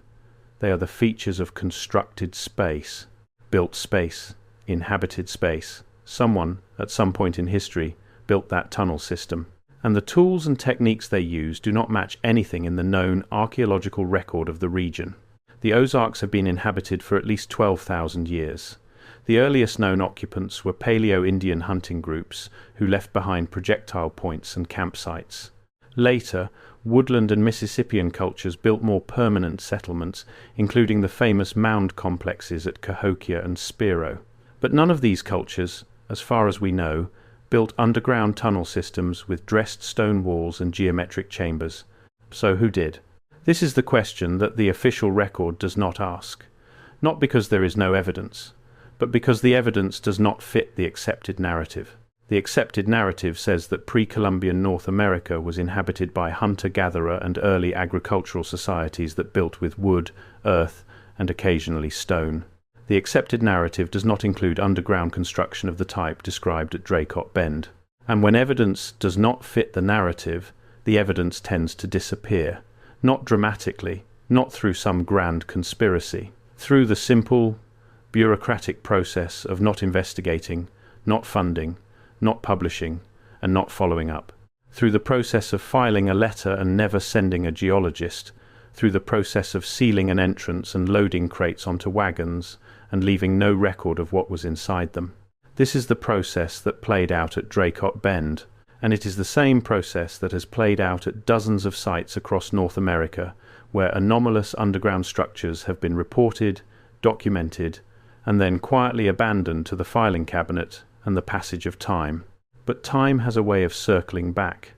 They are the features of constructed space, built space, inhabited space. Someone, at some point in history, built that tunnel system. And the tools and techniques they use do not match anything in the known archaeological record of the region. The Ozarks have been inhabited for at least 12,000 years. The earliest known occupants were Paleo-Indian hunting groups who left behind projectile points and campsites. Later, woodland and Mississippian cultures built more permanent settlements, including the famous mound complexes at Cahokia and Spiro. But none of these cultures, as far as we know, built underground tunnel systems with dressed stone walls and geometric chambers. So who did? This is the question that the official record does not ask. Not because there is no evidence, but because the evidence does not fit the accepted narrative. The accepted narrative says that pre-Columbian North America was inhabited by hunter-gatherer and early agricultural societies that built with wood, earth, and occasionally stone. The accepted narrative does not include underground construction of the type described at Draycott Bend. And when evidence does not fit the narrative, the evidence tends to disappear. Not dramatically, not through some grand conspiracy. Through the simple, bureaucratic process of not investigating, not funding, not publishing, and not following up. Through the process of filing a letter and never sending a geologist. Through the process of sealing an entrance and loading crates onto wagons and leaving no record of what was inside them. This is the process that played out at Draycott Bend, and it is the same process that has played out at dozens of sites across North America, where anomalous underground structures have been reported, documented, and then quietly abandoned to the filing cabinet and the passage of time. But time has a way of circling back,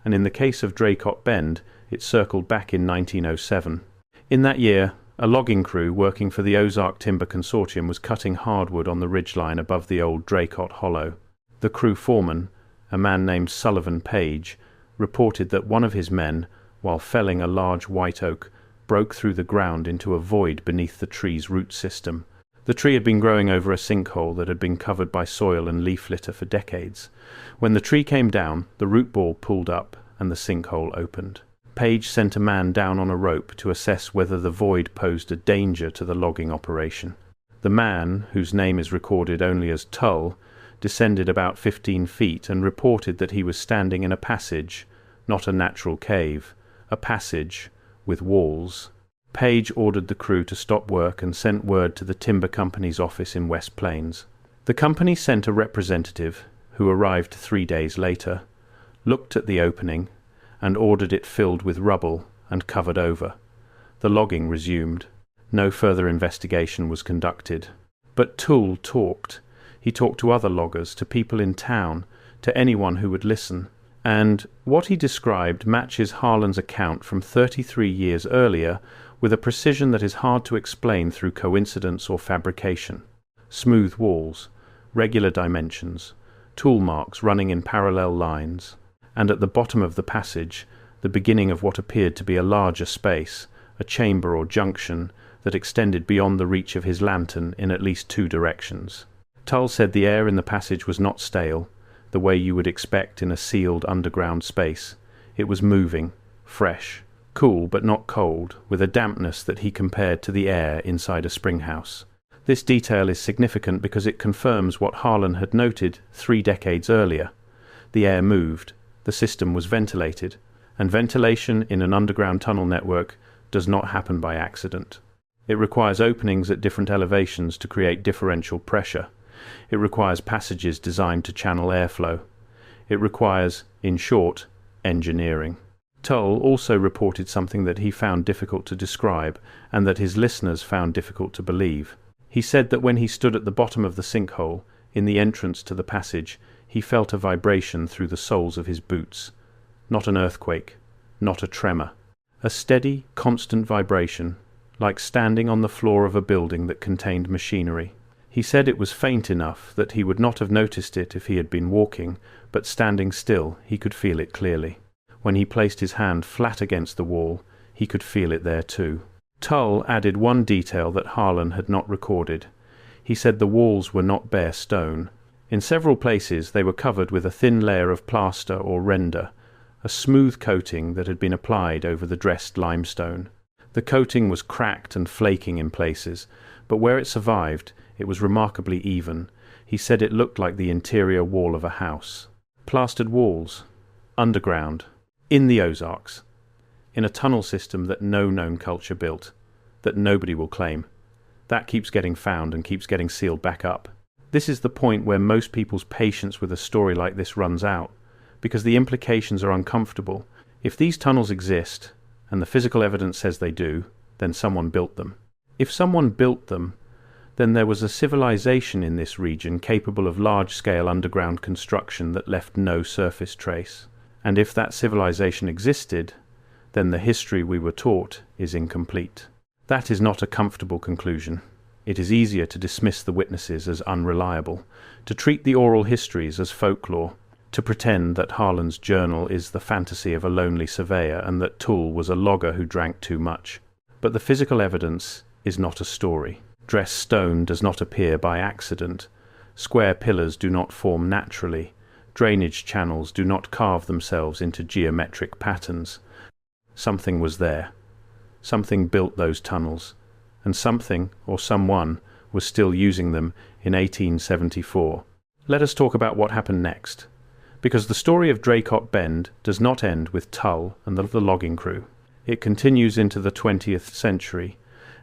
and in the case of Draycott Bend, it circled back in 1907. In that year, a logging crew working for the Ozarks Timber Consortium was cutting hardwood on the ridgeline above the old Draycott Hollow. The crew foreman, a man named Sullivan Page, reported that one of his men, while felling a large white oak, broke through the ground into a void beneath the tree's root system. The tree had been growing over a sinkhole that had been covered by soil and leaf litter for decades. When the tree came down, the root ball pulled up and the sinkhole opened. Page sent a man down on a rope to assess whether the void posed a danger to the logging operation. The man, whose name is recorded only as Tull, descended about 15 feet and reported that he was standing in a passage, not a natural cave, a passage with walls. Page ordered the crew to stop work and sent word to the timber company's office in West Plains. The company sent a representative, who arrived 3 days later, looked at the opening, and ordered it filled with rubble and covered over. The logging resumed. No further investigation was conducted. But Tull talked. He talked to other loggers, to people in town, to anyone who would listen. And what he described matches Harlan's account from 33 years earlier with a precision that is hard to explain through coincidence or fabrication. Smooth walls, regular dimensions, tool marks running in parallel lines, and at the bottom of the passage, the beginning of what appeared to be a larger space, a chamber or junction that extended beyond the reach of his lantern in at least 2 directions. Tull said the air in the passage was not stale, the way you would expect in a sealed underground space. It was moving, fresh, cool but not cold, with a dampness that he compared to the air inside a spring house. This detail is significant because it confirms what Harlan had noted 3 decades earlier. The air moved, the system was ventilated, and ventilation in an underground tunnel network does not happen by accident. It requires openings at different elevations to create differential pressure. It requires passages designed to channel airflow. It requires, in short, engineering. Tull also reported something that he found difficult to describe and that his listeners found difficult to believe. He said that when he stood at the bottom of the sinkhole, in the entrance to the passage, he felt a vibration through the soles of his boots. Not an earthquake, not a tremor. A steady, constant vibration, like standing on the floor of a building that contained machinery. He said it was faint enough that he would not have noticed it if he had been walking, but standing still he could feel it clearly. When he placed his hand flat against the wall, he could feel it there too. Tull added one detail that Harlan had not recorded. He said the walls were not bare stone. In several places they were covered with a thin layer of plaster or render, a smooth coating that had been applied over the dressed limestone. The coating was cracked and flaking in places, but where it survived, it was remarkably even. He said it looked like the interior wall of a house. Plastered walls, underground, in the Ozarks, in a tunnel system that no known culture built, that nobody will claim. That keeps getting found and keeps getting sealed back up. This is the point where most people's patience with a story like this runs out, because the implications are uncomfortable. If these tunnels exist, and the physical evidence says they do, then someone built them. If someone built them, then there was a civilization in this region capable of large-scale underground construction that left no surface trace. And if that civilization existed, then the history we were taught is incomplete. That is not a comfortable conclusion. It is easier to dismiss the witnesses as unreliable, to treat the oral histories as folklore, to pretend that Harlan's journal is the fantasy of a lonely surveyor and that Tull was a logger who drank too much. But the physical evidence is not a story. Dressed stone does not appear by accident. Square pillars do not form naturally. Drainage channels do not carve themselves into geometric patterns. Something was there. Something built those tunnels, and something, or someone, was still using them in 1874. Let us talk about what happened next, because the story of Draycott Bend does not end with Tull and the logging crew. It continues into the 20th century,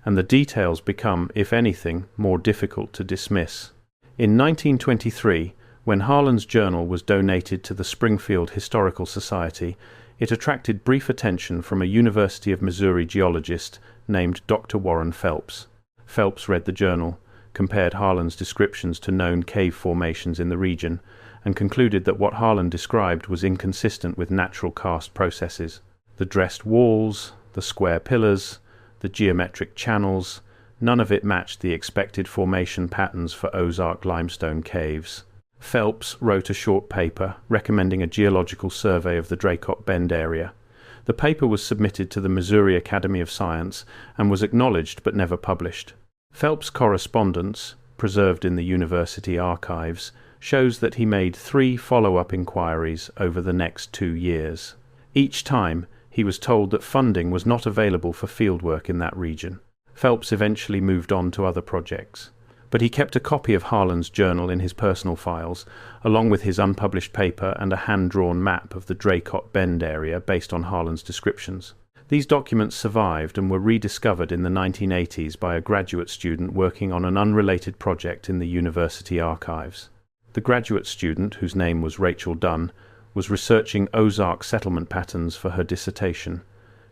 and the details become, if anything, more difficult to dismiss. In 1923, When Harlan's journal was donated to the Springfield Historical Society, it attracted brief attention from a University of Missouri geologist named Dr. Warren Phelps. Phelps read the journal, compared Harlan's descriptions to known cave formations in the region, and concluded that what Harlan described was inconsistent with natural karst processes. The dressed walls, the square pillars, the geometric channels, none of it matched the expected formation patterns for Ozark limestone caves. Phelps wrote a short paper recommending a geological survey of the Draycott Bend area. The paper was submitted to the Missouri Academy of Science and was acknowledged but never published. Phelps' correspondence, preserved in the university archives, shows that he made 3 follow-up inquiries over the next 2 years. Each time, he was told that funding was not available for fieldwork in that region. Phelps eventually moved on to other projects, but he kept a copy of Harlan's journal in his personal files, along with his unpublished paper and a hand-drawn map of the Draycott Bend area based on Harlan's descriptions. These documents survived and were rediscovered in the 1980s by a graduate student working on an unrelated project in the university archives. The graduate student, whose name was Rachel Dunn, was researching Ozark settlement patterns for her dissertation.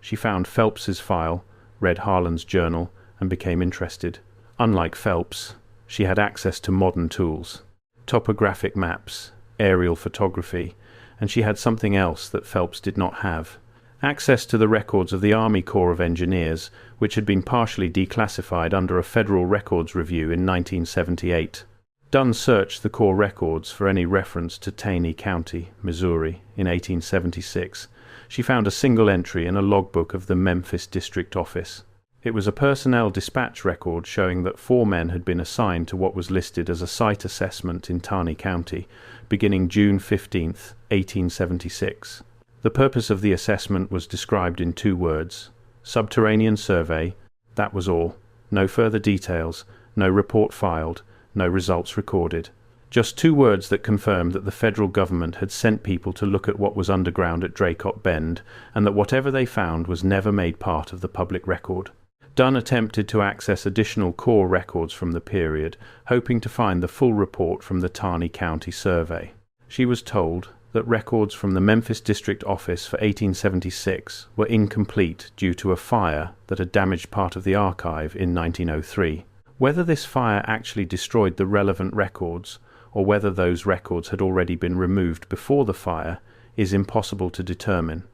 She found Phelps's file, read Harlan's journal, and became interested. Unlike Phelps, she had access to modern tools, topographic maps, aerial photography, and she had something else that Phelps did not have: access to the records of the Army Corps of Engineers, which had been partially declassified under a federal records review in 1978. Dunn searched the Corps records for any reference to Taney County, Missouri, in 1876. She found a single entry in a logbook of the Memphis District Office. It was a personnel dispatch record showing that 4 men had been assigned to what was listed as a site assessment in Taney County, beginning June 15, 1876. The purpose of the assessment was described in 2 words: subterranean survey. That was all. No further details, no report filed, no results recorded. Just 2 words that confirmed that the federal government had sent people to look at what was underground at Draycott Bend, and that whatever they found was never made part of the public record. Dunn attempted to access additional Corps records from the period, hoping to find the full report from the Taney County survey. She was told that records from the Memphis District Office for 1876 were incomplete due to a fire that had damaged part of the archive in 1903. Whether this fire actually destroyed the relevant records, or whether those records had already been removed before the fire, is impossible to determine,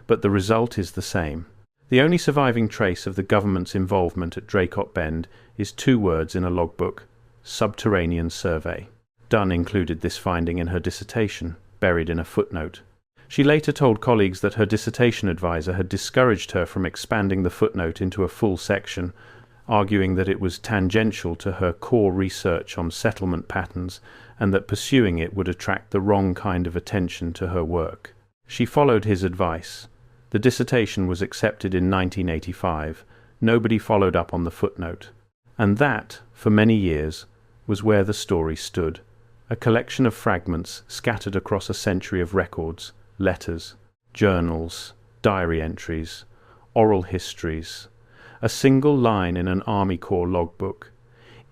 but the result is the same. The only surviving trace of the government's involvement at Draycott Bend is 2 words in a logbook: subterranean survey. Dunn included this finding in her dissertation, buried in a footnote. She later told colleagues that her dissertation advisor had discouraged her from expanding the footnote into a full section, arguing that it was tangential to her core research on settlement patterns and that pursuing it would attract the wrong kind of attention to her work. She followed his advice. The dissertation was accepted in 1985. Nobody followed up on the footnote. And that, for many years, was where the story stood: a collection of fragments scattered across a century of records, letters, journals, diary entries, oral histories, a single line in an Army Corps logbook.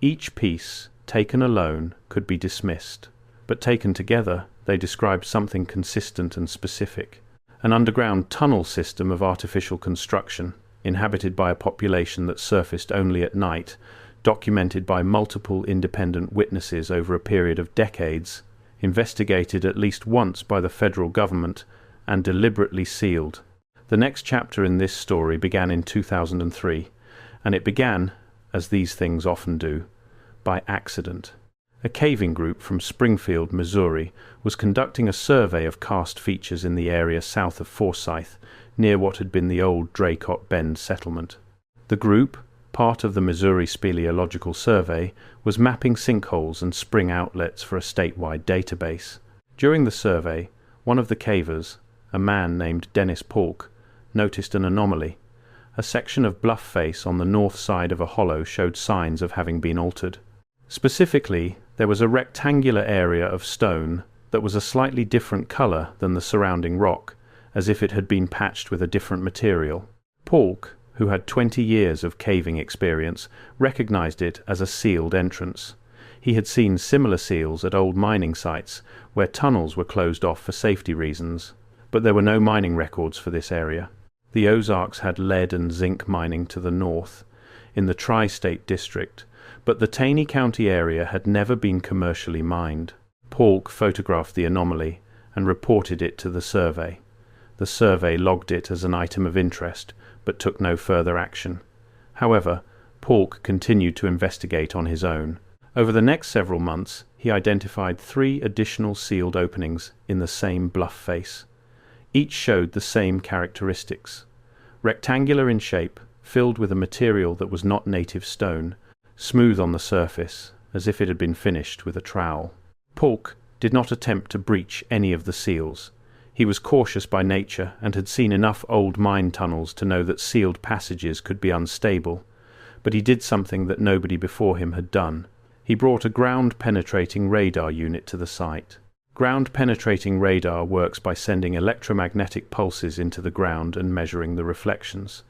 Each piece, taken alone, could be dismissed, but taken together they described something consistent and specific: an underground tunnel system of artificial construction, inhabited by a population that surfaced only at night, documented by multiple independent witnesses over a period of decades, investigated at least once by the federal government, and deliberately sealed. The next chapter in this story began in 2003, and it began, as these things often do, by accident. A caving group from Springfield, Missouri, was conducting a survey of karst features in the area south of Forsyth, near what had been the old Draycott Bend settlement. The group, part of the Missouri Speleological Survey, was mapping sinkholes and spring outlets for a statewide database. During the survey, one of the cavers, a man named Dennis Polk, noticed an anomaly. A section of bluff face on the north side of a hollow showed signs of having been altered. Specifically, there was a rectangular area of stone that was a slightly different color than the surrounding rock, as if it had been patched with a different material. Polk, who had 20 years of caving experience, recognized it as a sealed entrance. He had seen similar seals at old mining sites where tunnels were closed off for safety reasons, but there were no mining records for this area. The Ozarks had lead and zinc mining to the north, in the Tri-State District, but the Taney County area had never been commercially mined. Paulk photographed the anomaly and reported it to the survey. The survey logged it as an item of interest, but took no further action. However, Paulk continued to investigate on his own. Over the next several months, he identified 3 additional sealed openings in the same bluff face. Each showed the same characteristics. Rectangular in shape, filled with a material that was not native stone, smooth on the surface, as if it had been finished with a trowel. Paulk did not attempt to breach any of the seals. He was cautious by nature and had seen enough old mine tunnels to know that sealed passages could be unstable, but he did something that nobody before him had done. He brought a ground-penetrating radar unit to the site. Ground-penetrating radar works by sending electromagnetic pulses into the ground and measuring the reflections.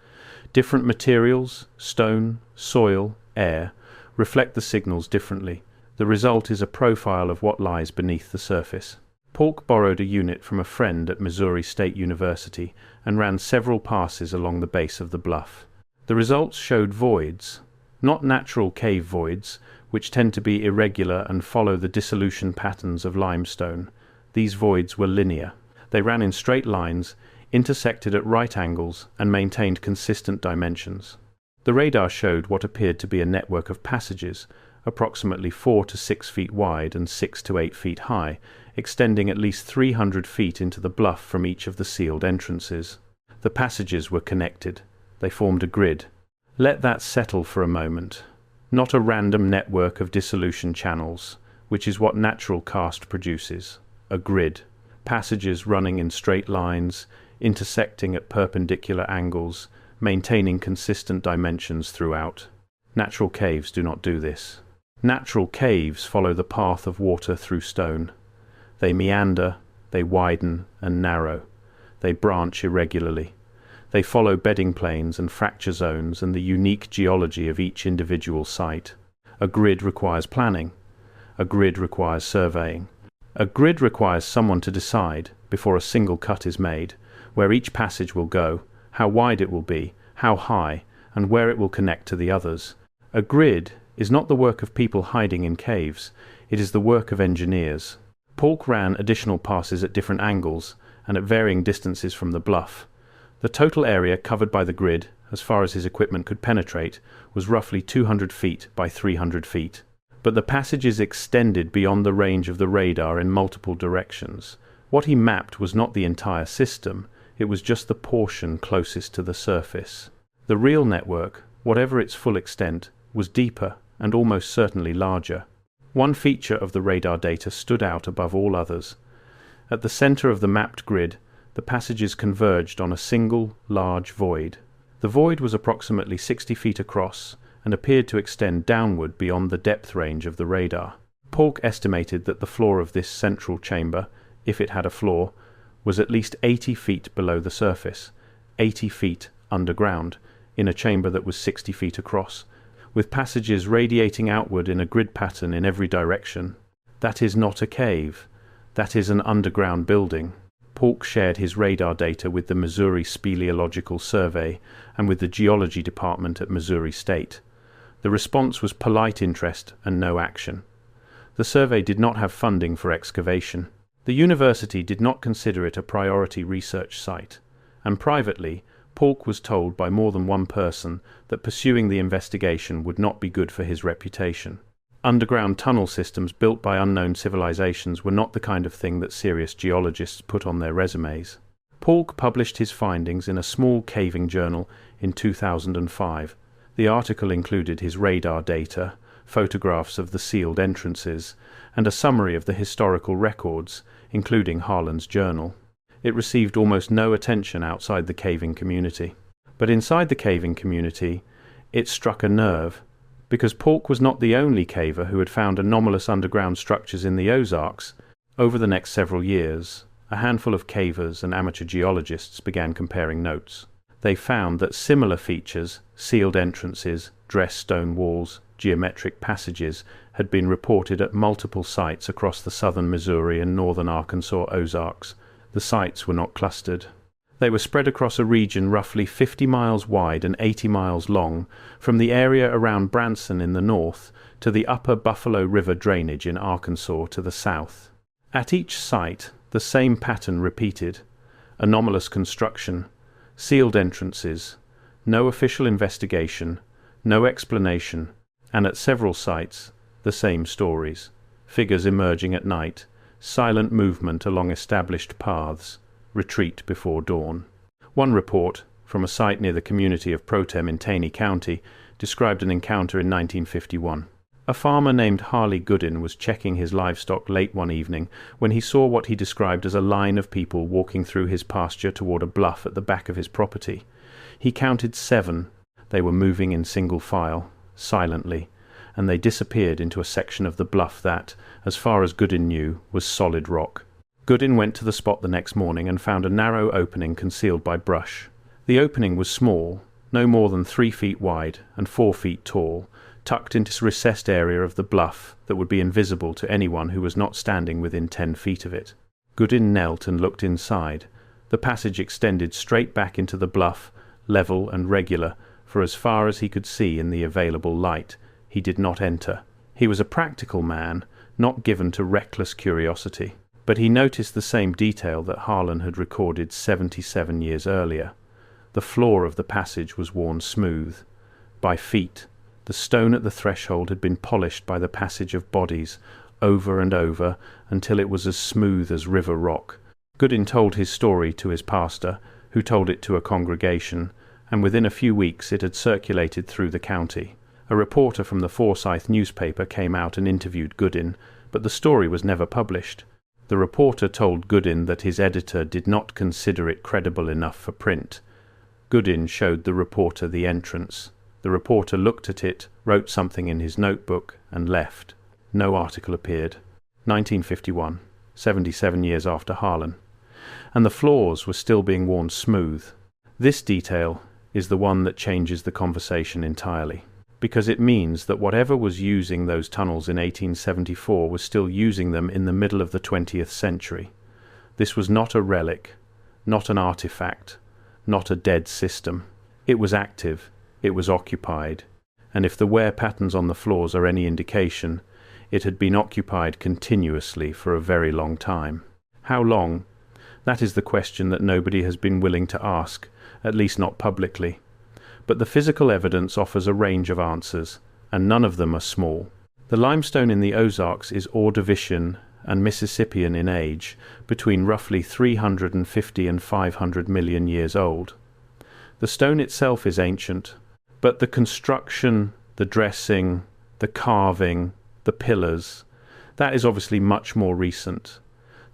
Different materials, stone, soil, air, reflect the signals differently. The result is a profile of what lies beneath the surface. Paulk borrowed a unit from a friend at Missouri State University and ran several passes along the base of the bluff. The results showed voids, not natural cave voids, which tend to be irregular and follow the dissolution patterns of limestone. These voids were linear. They ran in straight lines, intersected at right angles, and maintained consistent dimensions. The radar showed what appeared to be a network of passages, approximately 4 to 6 feet wide and 6 to 8 feet high, extending at least 300 feet into the bluff from each of the sealed entrances. The passages were connected. They formed a grid. Let that settle for a moment. Not a random network of dissolution channels, which is what natural karst produces. A grid. Passages running in straight lines, intersecting at perpendicular angles, maintaining consistent dimensions throughout. Natural caves do not do this. Natural caves follow the path of water through stone. They meander, they widen and narrow. They branch irregularly. They follow bedding planes and fracture zones and the unique geology of each individual site. A grid requires planning. A grid requires surveying. A grid requires someone to decide, before a single cut is made, where each passage will go, how wide it will be, how high, and where it will connect to the others. A grid is not the work of people hiding in caves. It is the work of engineers. Paulk ran additional passes at different angles and at varying distances from the bluff. The total area covered by the grid, as far as his equipment could penetrate, was roughly 200 feet by 300 feet. But the passages extended beyond the range of the radar in multiple directions. What he mapped was not the entire system, it was just the portion closest to the surface. The real network, whatever its full extent, was deeper and almost certainly larger. One feature of the radar data stood out above all others. At the center of the mapped grid, the passages converged on a single, large void. The void was approximately 60 feet across and appeared to extend downward beyond the depth range of the radar. Paulk estimated that the floor of this central chamber, if it had a floor, was at least 80 feet below the surface, 80 feet underground, in a chamber that was 60 feet across, with passages radiating outward in a grid pattern in every direction. That is not a cave. That is an underground building. Paulk shared his radar data with the Missouri Speleological Survey and with the Geology Department at Missouri State. The response was polite interest and no action. The survey did not have funding for excavation. The university did not consider it a priority research site, and privately, Paulk was told by more than one person that pursuing the investigation would not be good for his reputation. Underground tunnel systems built by unknown civilizations were not the kind of thing that serious geologists put on their resumes. Paulk published his findings in a small caving journal in 2005. The article included his radar data, photographs of the sealed entrances, and a summary of the historical records, including Harlan's journal. It received almost no attention outside the caving community. But inside the caving community, it struck a nerve, because Paulk was not the only caver who had found anomalous underground structures in the Ozarks. Over the next several years, a handful of cavers and amateur geologists began comparing notes. They found that similar features, sealed entrances, dressed stone walls, geometric passages had been reported at multiple sites across the southern Missouri and northern Arkansas Ozarks. The sites were not clustered. They were spread across a region roughly 50 miles wide and 80 miles long, from the area around Branson in the north to the upper Buffalo River drainage in Arkansas to the south. At each site, the same pattern repeated: anomalous construction, sealed entrances, no official investigation, no explanation, and at several sites, the same stories: figures emerging at night, silent movement along established paths, retreat before dawn. One report, from a site near the community of Protem in Taney County, described an encounter in 1951. A farmer named Harley Goodin was checking his livestock late one evening when he saw what he described as a line of people walking through his pasture toward a bluff at the back of his property. He counted 7. They were moving in single file, silently, and they disappeared into a section of the bluff that, as far as Goodin knew, was solid rock. Goodin went to the spot the next morning and found a narrow opening concealed by brush. The opening was small, no more than 3 feet wide and 4 feet tall, tucked into a recessed area of the bluff that would be invisible to anyone who was not standing within 10 feet of it. Goodin knelt and looked inside. The passage extended straight back into the bluff, level and regular, for as far as he could see in the available light. He did not enter. He was a practical man, not given to reckless curiosity. But he noticed the same detail that Harlan had recorded 77 years earlier. The floor of the passage was worn smooth. By feet, the stone at the threshold had been polished by the passage of bodies, over and over, until it was as smooth as river rock. Goodin told his story to his pastor, who told it to a congregation, and within a few weeks it had circulated through the county. A reporter from the Forsyth newspaper came out and interviewed Goodin, but the story was never published. The reporter told Goodin that his editor did not consider it credible enough for print. Goodin showed the reporter the entrance. The reporter looked at it, wrote something in his notebook, and left. No article appeared. 1951, 77 years after Harlan. And the floors were still being worn smooth. This detail is the one that changes the conversation entirely, because it means that whatever was using those tunnels in 1874 was still using them in the middle of the 20th century. This was not a relic, not an artifact, not a dead system. It was active, it was occupied, and if the wear patterns on the floors are any indication, it had been occupied continuously for a very long time. How long? That is the question that nobody has been willing to ask, at least not publicly. But the physical evidence offers a range of answers, and none of them are small. The limestone in the Ozarks is Ordovician and Mississippian in age, between roughly 350 and 500 million years old. The stone itself is ancient, but the construction, the dressing, the carving, the pillars, that is obviously much more recent.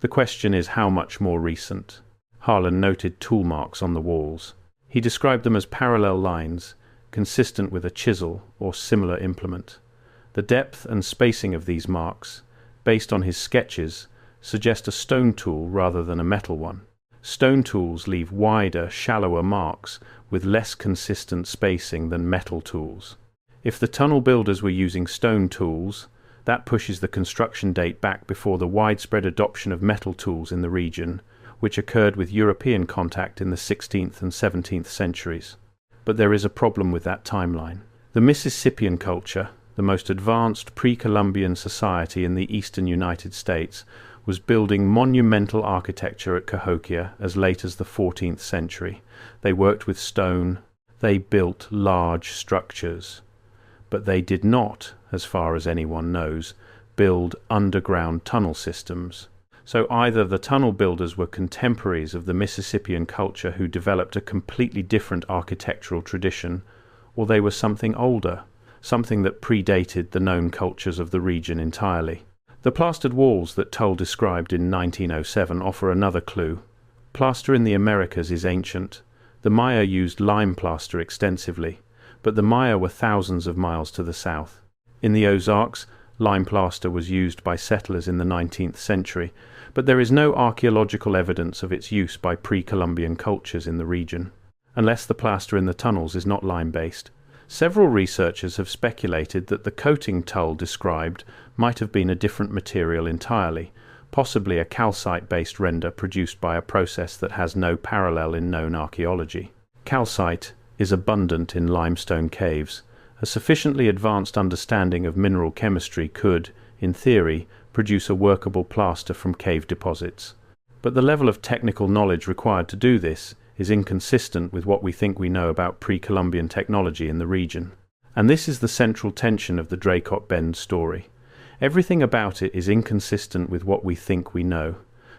The question is how much more recent. Harlan noted tool marks on the walls. He described them as parallel lines, consistent with a chisel or similar implement. The depth and spacing of these marks, based on his sketches, suggest a stone tool rather than a metal one. Stone tools leave wider, shallower marks with less consistent spacing than metal tools. If the tunnel builders were using stone tools, that pushes the construction date back before the widespread adoption of metal tools in the region, which occurred with European contact in the 16th and 17th centuries. But there is a problem with that timeline. The Mississippian culture, the most advanced pre-Columbian society in the eastern United States, was building monumental architecture at Cahokia as late as the 14th century. They worked with stone. They built large structures. But they did not, as far as anyone knows, build underground tunnel systems. So either the tunnel builders were contemporaries of the Mississippian culture who developed a completely different architectural tradition, or they were something older, something that predated the known cultures of the region entirely. The plastered walls that Tull described in 1907 offer another clue. Plaster in the Americas is ancient. The Maya used lime plaster extensively, but the Maya were thousands of miles to the south. In the Ozarks, lime plaster was used by settlers in the 19th century, but there is no archaeological evidence of its use by pre-Columbian cultures in the region, unless the plaster in the tunnels is not lime-based. Several researchers have speculated that the coating tulle described might have been a different material entirely, possibly a calcite-based render produced by a process that has no parallel in known archaeology. Calcite is abundant in limestone caves. A sufficiently advanced understanding of mineral chemistry could, in theory, produce a workable plaster from cave deposits. But the level of technical knowledge required to do this is inconsistent with what we think we know about pre-Columbian technology in the region. And this is the central tension of the Draycott Bend story. Everything about it is inconsistent with what we think we know.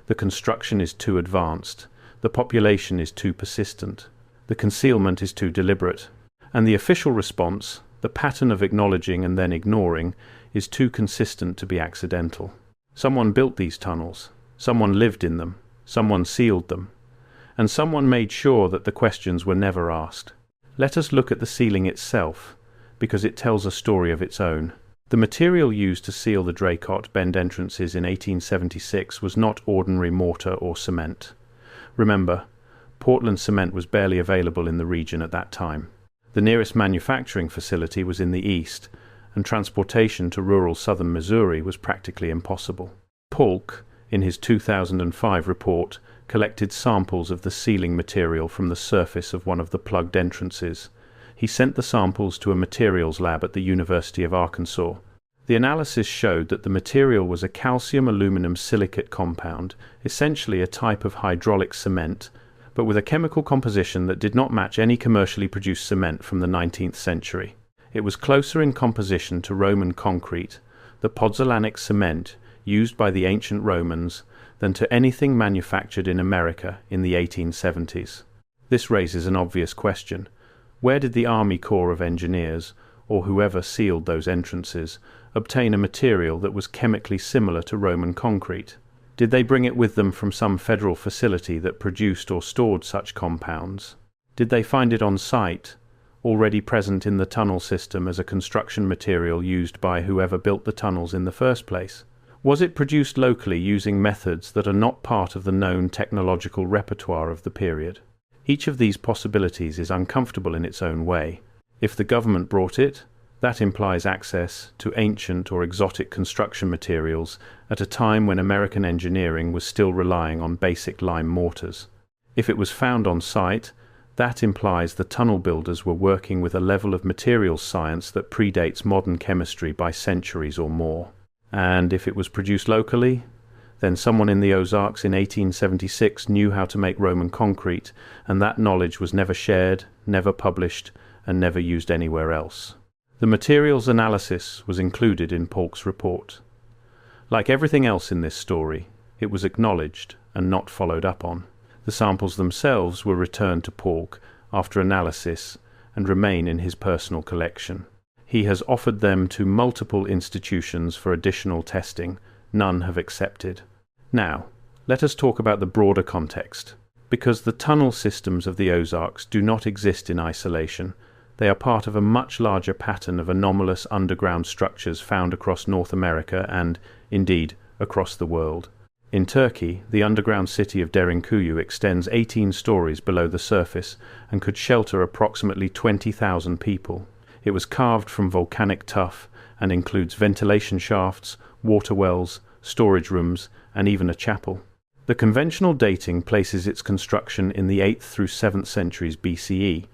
The construction is too advanced. The population is too persistent. The concealment is too deliberate. And the official response, the pattern of acknowledging and then ignoring, is too consistent to be accidental. Someone built these tunnels. Someone lived in them. Someone sealed them. And someone made sure that the questions were never asked. Let us look at the sealing itself, because it tells a story of its own. The material used to seal the Draycott Bend entrances in 1876 was not ordinary mortar or cement. Remember, Portland cement was barely available in the region at that time. The nearest manufacturing facility was in the east, and transportation to rural southern Missouri was practically impossible. Polk, in his 2005 report, collected samples of the sealing material from the surface of one of the plugged entrances. He sent the samples to a materials lab at the University of Arkansas. The analysis showed that the material was a calcium aluminum silicate compound, essentially a type of hydraulic cement, but with a chemical composition that did not match any commercially produced cement from the 19th century. It was closer in composition to Roman concrete, the pozzolanic cement used by the ancient Romans, than to anything manufactured in America in the 1870s. This raises an obvious question. Where did the Army Corps of Engineers, or whoever sealed those entrances, obtain a material that was chemically similar to Roman concrete? Did they bring it with them from some federal facility that produced or stored such compounds? Did they find it on site, already present in the tunnel system as a construction material used by whoever built the tunnels in the first place? Was it produced locally using methods that are not part of the known technological repertoire of the period? Each of these possibilities is uncomfortable in its own way. If the government brought it, that implies access to ancient or exotic construction materials at a time when American engineering was still relying on basic lime mortars. If it was found on site, that implies the tunnel builders were working with a level of materials science that predates modern chemistry by centuries or more. And if it was produced locally, then someone in the Ozarks in 1876 knew how to make Roman concrete, and that knowledge was never shared, never published, and never used anywhere else. The materials analysis was included in Polk's report. Like everything else in this story, it was acknowledged and not followed up on. The samples themselves were returned to Polk after analysis and remain in his personal collection. He has offered them to multiple institutions for additional testing. None have accepted. Now, let us talk about the broader context. Because the tunnel systems of the Ozarks do not exist in isolation, they are part of a much larger pattern of anomalous underground structures found across North America and, indeed, across the world. In Turkey, the underground city of Derinkuyu extends 18 stories below the surface and could shelter approximately 20,000 people. It was carved from volcanic tuff and includes ventilation shafts, water wells, storage rooms, and even a chapel. The conventional dating places its construction in the 8th through 7th centuries BCE,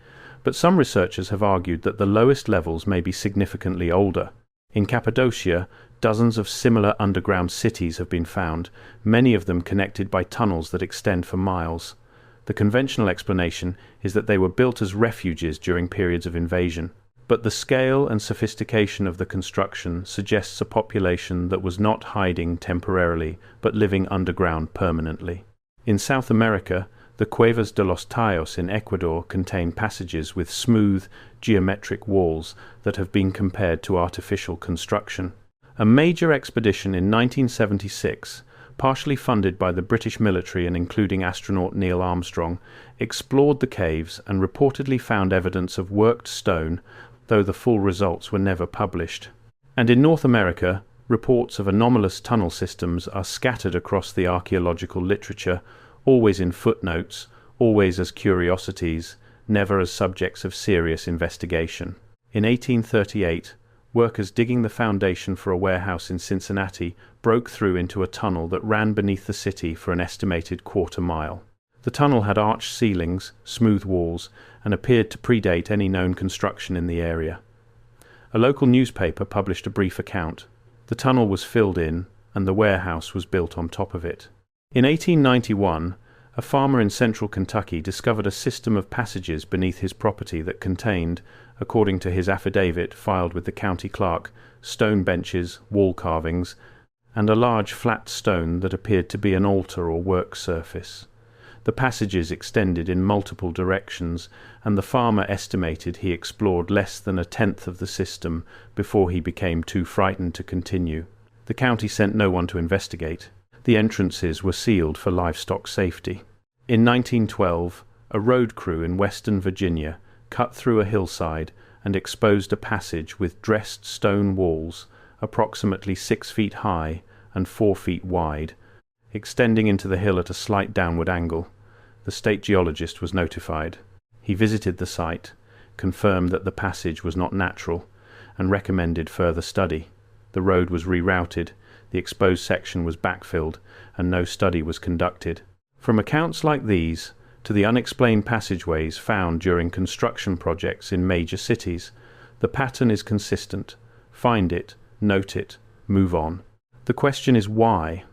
but some researchers have argued that the lowest levels may be significantly older. In Cappadocia, dozens of similar underground cities have been found, many of them connected by tunnels that extend for miles. The conventional explanation is that they were built as refuges during periods of invasion. But the scale and sophistication of the construction suggests a population that was not hiding temporarily, but living underground permanently. In South America, the Cuevas de los Tallos in Ecuador contain passages with smooth, geometric walls that have been compared to artificial construction. A major expedition in 1976, partially funded by the British military and including astronaut Neil Armstrong, explored the caves and reportedly found evidence of worked stone, though the full results were never published. And in North America, reports of anomalous tunnel systems are scattered across the archaeological literature, always in footnotes, always as curiosities, never as subjects of serious investigation. In 1838, workers digging the foundation for a warehouse in Cincinnati broke through into a tunnel that ran beneath the city for an estimated quarter-mile. The tunnel had arched ceilings, smooth walls, and appeared to predate any known construction in the area. A local newspaper published a brief account. The tunnel was filled in, and the warehouse was built on top of it. In 1891, a farmer in central Kentucky discovered a system of passages beneath his property that contained, according to his affidavit filed with the county clerk, stone benches, wall carvings, and a large flat stone that appeared to be an altar or work surface. The passages extended in multiple directions, and the farmer estimated he explored less than a tenth of the system before he became too frightened to continue. The county sent no one to investigate. The entrances were sealed for livestock safety. In 1912, a road crew in western Virginia cut through a hillside and exposed a passage with dressed stone walls, approximately 6 feet high and 4 feet wide, extending into the hill at a slight downward angle. The state geologist was notified. He visited the site, confirmed that the passage was not natural, and recommended further study. The road was rerouted, the exposed section was backfilled, and no study was conducted. From accounts like these to the unexplained passageways found during construction projects in major cities, the pattern is consistent. Find it, note it, move on. The question is why?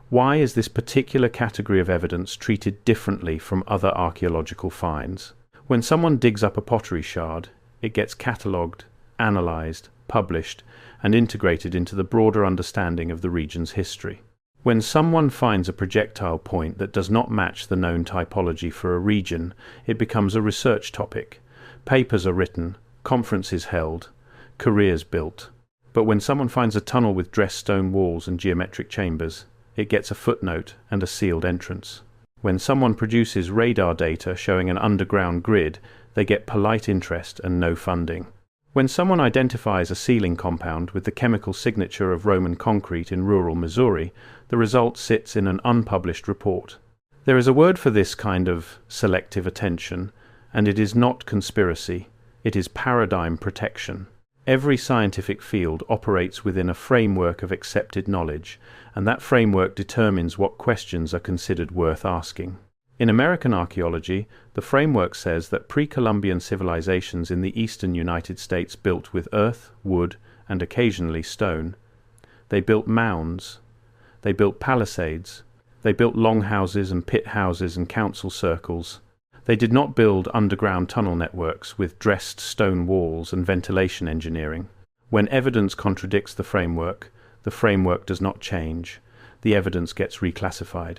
Why is this particular category of evidence treated differently from other archaeological finds? When someone digs up a pottery shard, it gets catalogued, analysed, published, and integrated into the broader understanding of the region's history. When someone finds a projectile point that does not match the known typology for a region, it becomes a research topic. Papers are written, conferences held, careers built. But when someone finds a tunnel with dressed stone walls and geometric chambers, it gets a footnote and a sealed entrance. When someone produces radar data showing an underground grid, they get polite interest and no funding. When someone identifies a sealing compound with the chemical signature of Roman concrete in rural Missouri, the result sits in an unpublished report. There is a word for this kind of selective attention, and it is not conspiracy, it is paradigm protection. Every scientific field operates within a framework of accepted knowledge, and that framework determines what questions are considered worth asking. In American archaeology, the framework says that pre-Columbian civilizations in the eastern United States built with earth, wood, and occasionally stone. They built mounds. They built palisades. They built longhouses and pit houses and council circles. They did not build underground tunnel networks with dressed stone walls and ventilation engineering. When evidence contradicts the framework does not change. The evidence gets reclassified.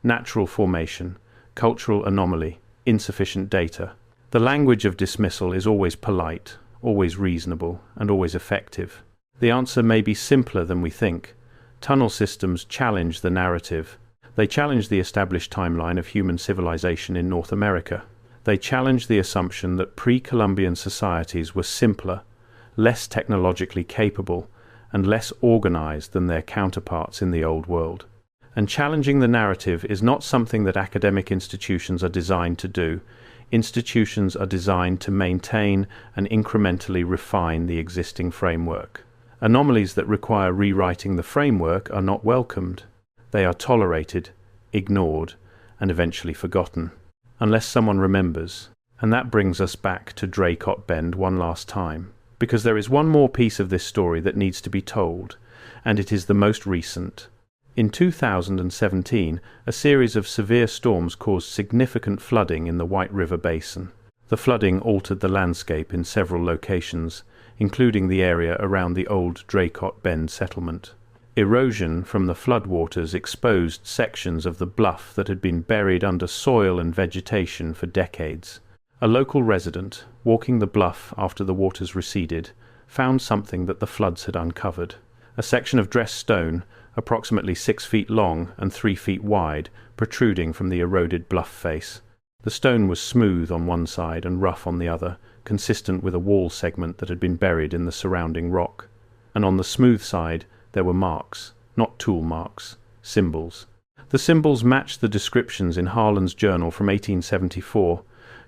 Natural formation, cultural anomaly, insufficient data. The language of dismissal is always polite, always reasonable, and always effective. The answer may be simpler than we think. Tunnel systems challenge the narrative. They challenge the established timeline of human civilization in North America. They challenge the assumption that pre-Columbian societies were simpler, less technologically capable, and less organized than their counterparts in the Old World. And challenging the narrative is not something that academic institutions are designed to do. Institutions are designed to maintain and incrementally refine the existing framework. Anomalies that require rewriting the framework are not welcomed. They are tolerated, ignored, and eventually forgotten, unless someone remembers. And that brings us back to Draycott Bend one last time, because there is one more piece of this story that needs to be told, and it is the most recent. In 2017, a series of severe storms caused significant flooding in the White River Basin. The flooding altered the landscape in several locations, including the area around the old Draycott Bend settlement. Erosion from the floodwaters exposed sections of the bluff that had been buried under soil and vegetation for decades. A local resident, walking the bluff after the waters receded, found something that the floods had uncovered. A section of dressed stone, approximately 6 feet long and 3 feet wide, protruding from the eroded bluff face. The stone was smooth on one side and rough on the other, consistent with a wall segment that had been buried in the surrounding rock. And on the smooth side, there were marks, not tool marks, symbols. The symbols matched the descriptions in Harlan's journal from 1874,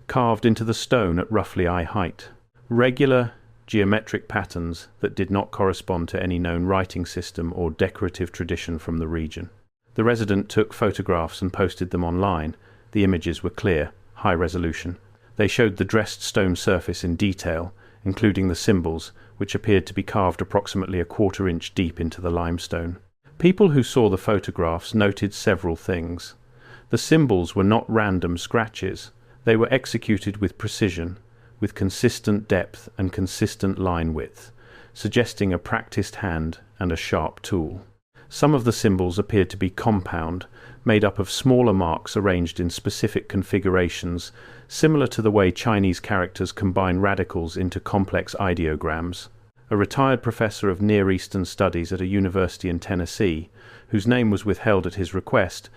carved into the stone at roughly eye height. Regular, geometric patterns that did not correspond to any known writing system or decorative tradition from the region. The resident took photographs and posted them online. The images were clear, high resolution. They showed the dressed stone surface in detail, including the symbols, which appeared to be carved approximately a quarter-inch deep into the limestone. People who saw the photographs noted several things. The symbols were not random scratches. They were executed with precision, with consistent depth and consistent line width, suggesting a practiced hand and a sharp tool. Some of the symbols appeared to be compound, made up of smaller marks arranged in specific configurations, similar to the way Chinese characters combine radicals into complex ideograms. A retired professor of Near Eastern Studies at a university in Tennessee, whose name was withheld at his request,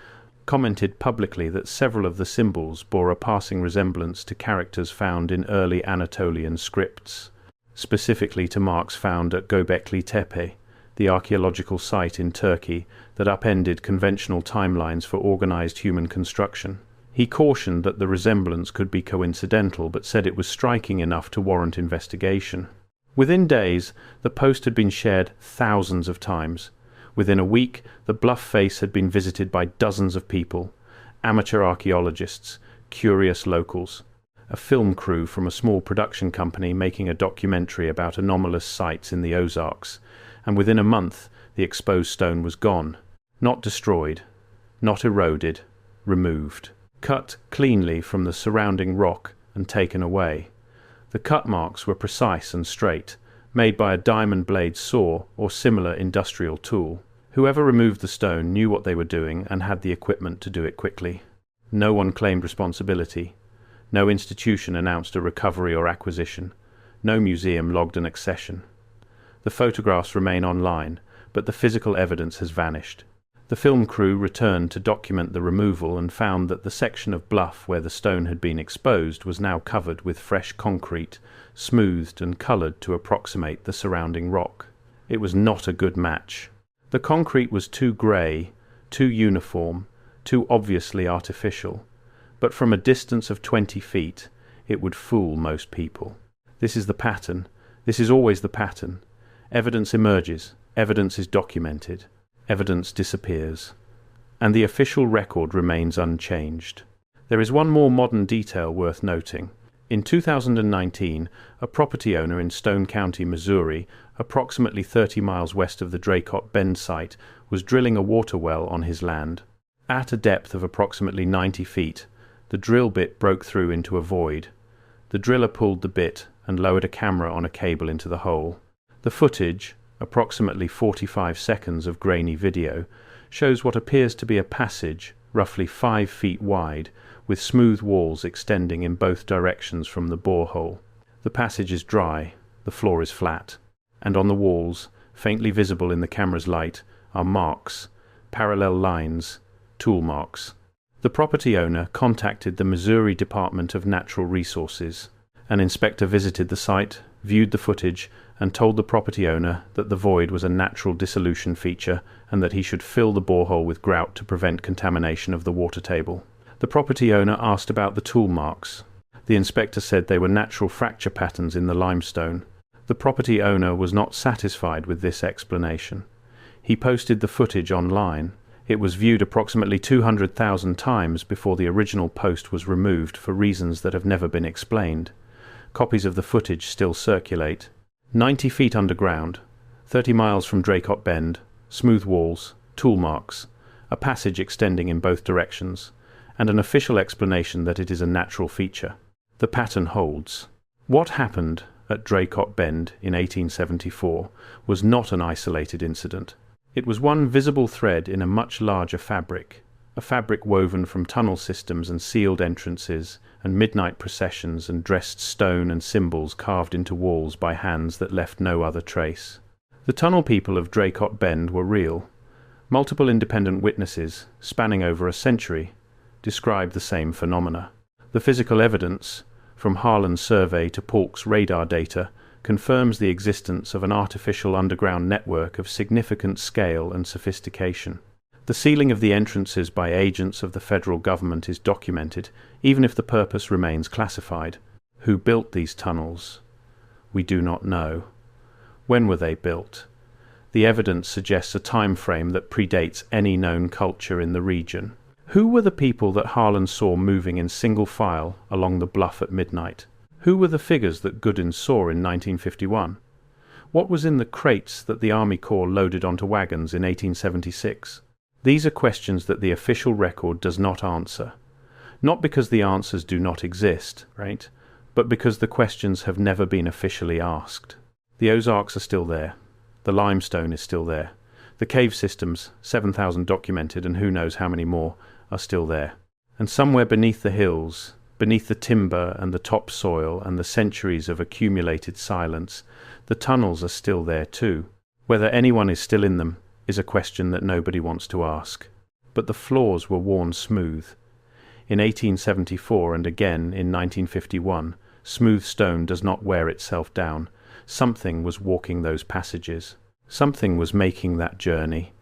commented publicly that several of the symbols bore a passing resemblance to characters found in early Anatolian scripts, specifically to marks found at Göbekli Tepe, the archaeological site in Turkey that upended conventional timelines for organized human construction. He cautioned that the resemblance could be coincidental, but said it was striking enough to warrant investigation. Within days, the post had been shared thousands of times. Within a week, the bluff face had been visited by dozens of people, amateur archaeologists, curious locals, a film crew from a small production company making a documentary about anomalous sites in the Ozarks, and within a month the exposed stone was gone, not destroyed, not eroded, removed, cut cleanly from the surrounding rock and taken away. The cut marks were precise and straight, made by a diamond blade saw or similar industrial tool. Whoever removed the stone knew what they were doing and had the equipment to do it quickly. No one claimed responsibility. No institution announced a recovery or acquisition. No museum logged an accession. The photographs remain online, but the physical evidence has vanished. The film crew returned to document the removal and found that the section of bluff where the stone had been exposed was now covered with fresh concrete, smoothed and coloured to approximate the surrounding rock. It was not a good match. The concrete was too grey, too uniform, too obviously artificial, but from a distance of 20 feet it would fool most people. This is the pattern. This is always the pattern. Evidence emerges. Evidence is documented. Evidence disappears. And the official record remains unchanged. There is one more modern detail worth noting. In 2019, a property owner in Stone County, Missouri, approximately 30 miles west of the Draycott Bend site, was drilling a water well on his land. At a depth of approximately 90 feet, the drill bit broke through into a void. The driller pulled the bit and lowered a camera on a cable into the hole. The footage, approximately 45 seconds of grainy video, shows what appears to be a passage, roughly 5 feet wide, with smooth walls extending in both directions from the borehole. The passage is dry, the floor is flat, and on the walls, faintly visible in the camera's light, are marks, parallel lines, tool marks. The property owner contacted the Missouri Department of Natural Resources. An inspector visited the site, viewed the footage, and told the property owner that the void was a natural dissolution feature and that he should fill the borehole with grout to prevent contamination of the water table. The property owner asked about the tool marks. The inspector said they were natural fracture patterns in the limestone. The property owner was not satisfied with this explanation. He posted the footage online. It was viewed approximately 200,000 times before the original post was removed for reasons that have never been explained. Copies of the footage still circulate. 90 feet underground, 30 miles from Draycott Bend, smooth walls, tool marks, a passage extending in both directions, and an official explanation that it is a natural feature. The pattern holds. What happened at Draycott Bend in 1874 was not an isolated incident. It was one visible thread in a much larger fabric, a fabric woven from tunnel systems and sealed entrances and midnight processions and dressed stone and symbols carved into walls by hands that left no other trace. The tunnel people of Draycott Bend were real. Multiple independent witnesses, spanning over a century, described the same phenomena. The physical evidence, from Harlan's survey to Paulk's radar data, confirms the existence of an artificial underground network of significant scale and sophistication. The sealing of the entrances by agents of the federal government is documented, even if the purpose remains classified. Who built these tunnels? We do not know. When were they built? The evidence suggests a time frame that predates any known culture in the region. Who were the people that Harlan saw moving in single file along the bluff at midnight? Who were the figures that Goodin saw in 1951? What was in the crates that the Army Corps loaded onto wagons in 1876? These are questions that the official record does not answer. Not because the answers do not exist, right? But because the questions have never been officially asked. The Ozarks are still there. The limestone is still there. The cave systems, 7,000 documented and who knows how many more, are still there. And somewhere beneath the hills, beneath the timber and the topsoil and the centuries of accumulated silence, the tunnels are still there too. Whether anyone is still in them is a question that nobody wants to ask. But the floors were worn smooth. In 1874 and again in 1951, smooth stone does not wear itself down. Something was walking those passages. Something was making that journey,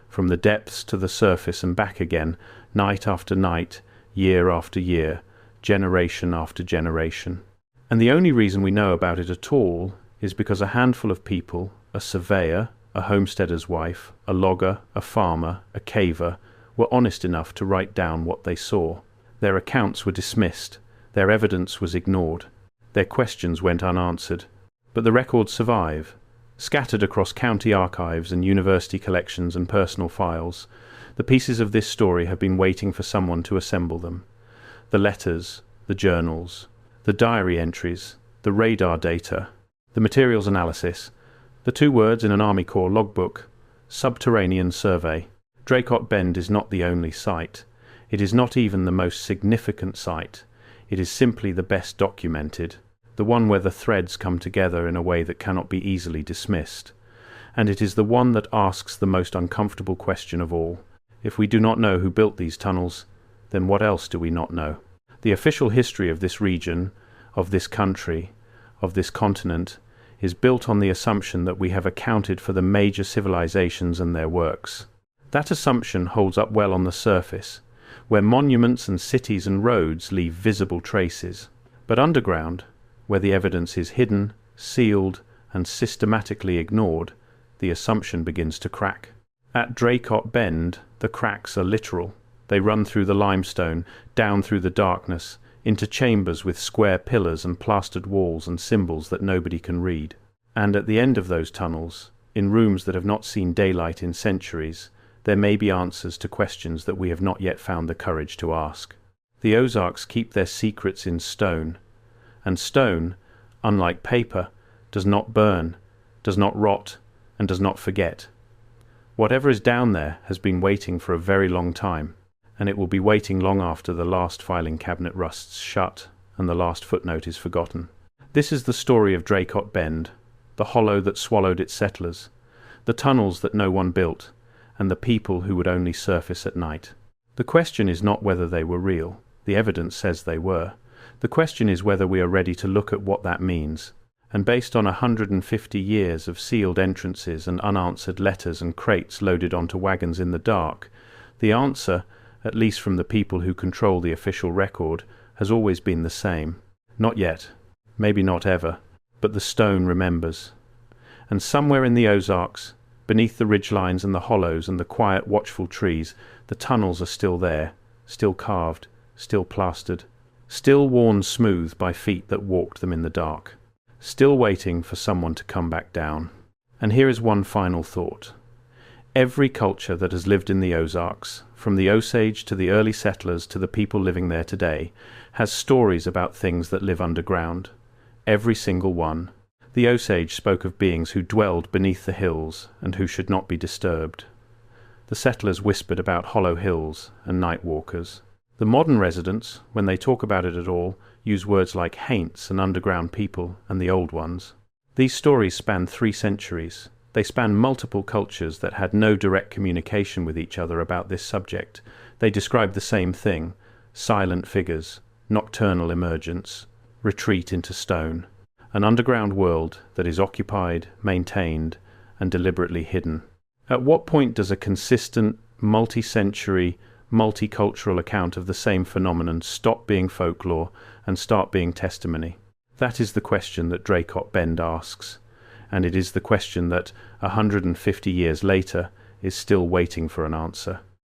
from the depths to the surface and back again, night after night, year after year, generation after generation. And the only reason we know about it at all is because a handful of people, a surveyor, a homesteader's wife, a logger, a farmer, a caver, were honest enough to write down what they saw. Their accounts were dismissed. Their evidence was ignored. Their questions went unanswered. But the records survive. Scattered across county archives and university collections and personal files, the pieces of this story have been waiting for someone to assemble them. The letters, the journals, the diary entries, the radar data, the materials analysis, the 2 words in an Army Corps logbook, subterranean survey. Draycott Bend is not the only site. It is not even the most significant site. It is simply the best documented, the one where the threads come together in a way that cannot be easily dismissed. And it is the one that asks the most uncomfortable question of all. If we do not know who built these tunnels, then what else do we not know? The official history of this region, of this country, of this continent, is built on the assumption that we have accounted for the major civilizations and their works. That assumption holds up well on the surface, where monuments and cities and roads leave visible traces. But underground, where the evidence is hidden, sealed, and systematically ignored, the assumption begins to crack. At Draycott Bend, the cracks are literal. They run through the limestone, down through the darkness, into chambers with square pillars and plastered walls and symbols that nobody can read. And at the end of those tunnels, in rooms that have not seen daylight in centuries, there may be answers to questions that we have not yet found the courage to ask. The Ozarks keep their secrets in stone. And stone, unlike paper, does not burn, does not rot, and does not forget. Whatever is down there has been waiting for a very long time, and it will be waiting long after the last filing cabinet rusts shut and the last footnote is forgotten. This is the story of Draycott Bend, the hollow that swallowed its settlers, the tunnels that no one built, and the people who would only surface at night. The question is not whether they were real. The evidence says they were. The question is whether we are ready to look at what that means. And based on 150 years of sealed entrances and unanswered letters and crates loaded onto wagons in the dark, the answer, at least from the people who control the official record, has always been the same. Not yet, maybe not ever, but the stone remembers. And somewhere in the Ozarks, beneath the ridgelines and the hollows and the quiet watchful trees, the tunnels are still there, still carved, still plastered, still worn smooth by feet that walked them in the dark, still waiting for someone to come back down. And here is one final thought. Every culture that has lived in the Ozarks, from the Osage to the early settlers to the people living there today, has stories about things that live underground. Every single one. The Osage spoke of beings who dwelled beneath the hills and who should not be disturbed. The settlers whispered about hollow hills and night walkers. The modern residents, when they talk about it at all, use words like haints and underground people and the old ones. These stories span 3 centuries. They span multiple cultures that had no direct communication with each other about this subject. They describe the same thing: silent figures, nocturnal emergence, retreat into stone, an underground world that is occupied, maintained, and deliberately hidden. At what point does a consistent, multi-century, multicultural account of the same phenomenon stop being folklore and start being testimony? That is the question that Draycott Bend asks, and it is the question that 150 years later is still waiting for an answer.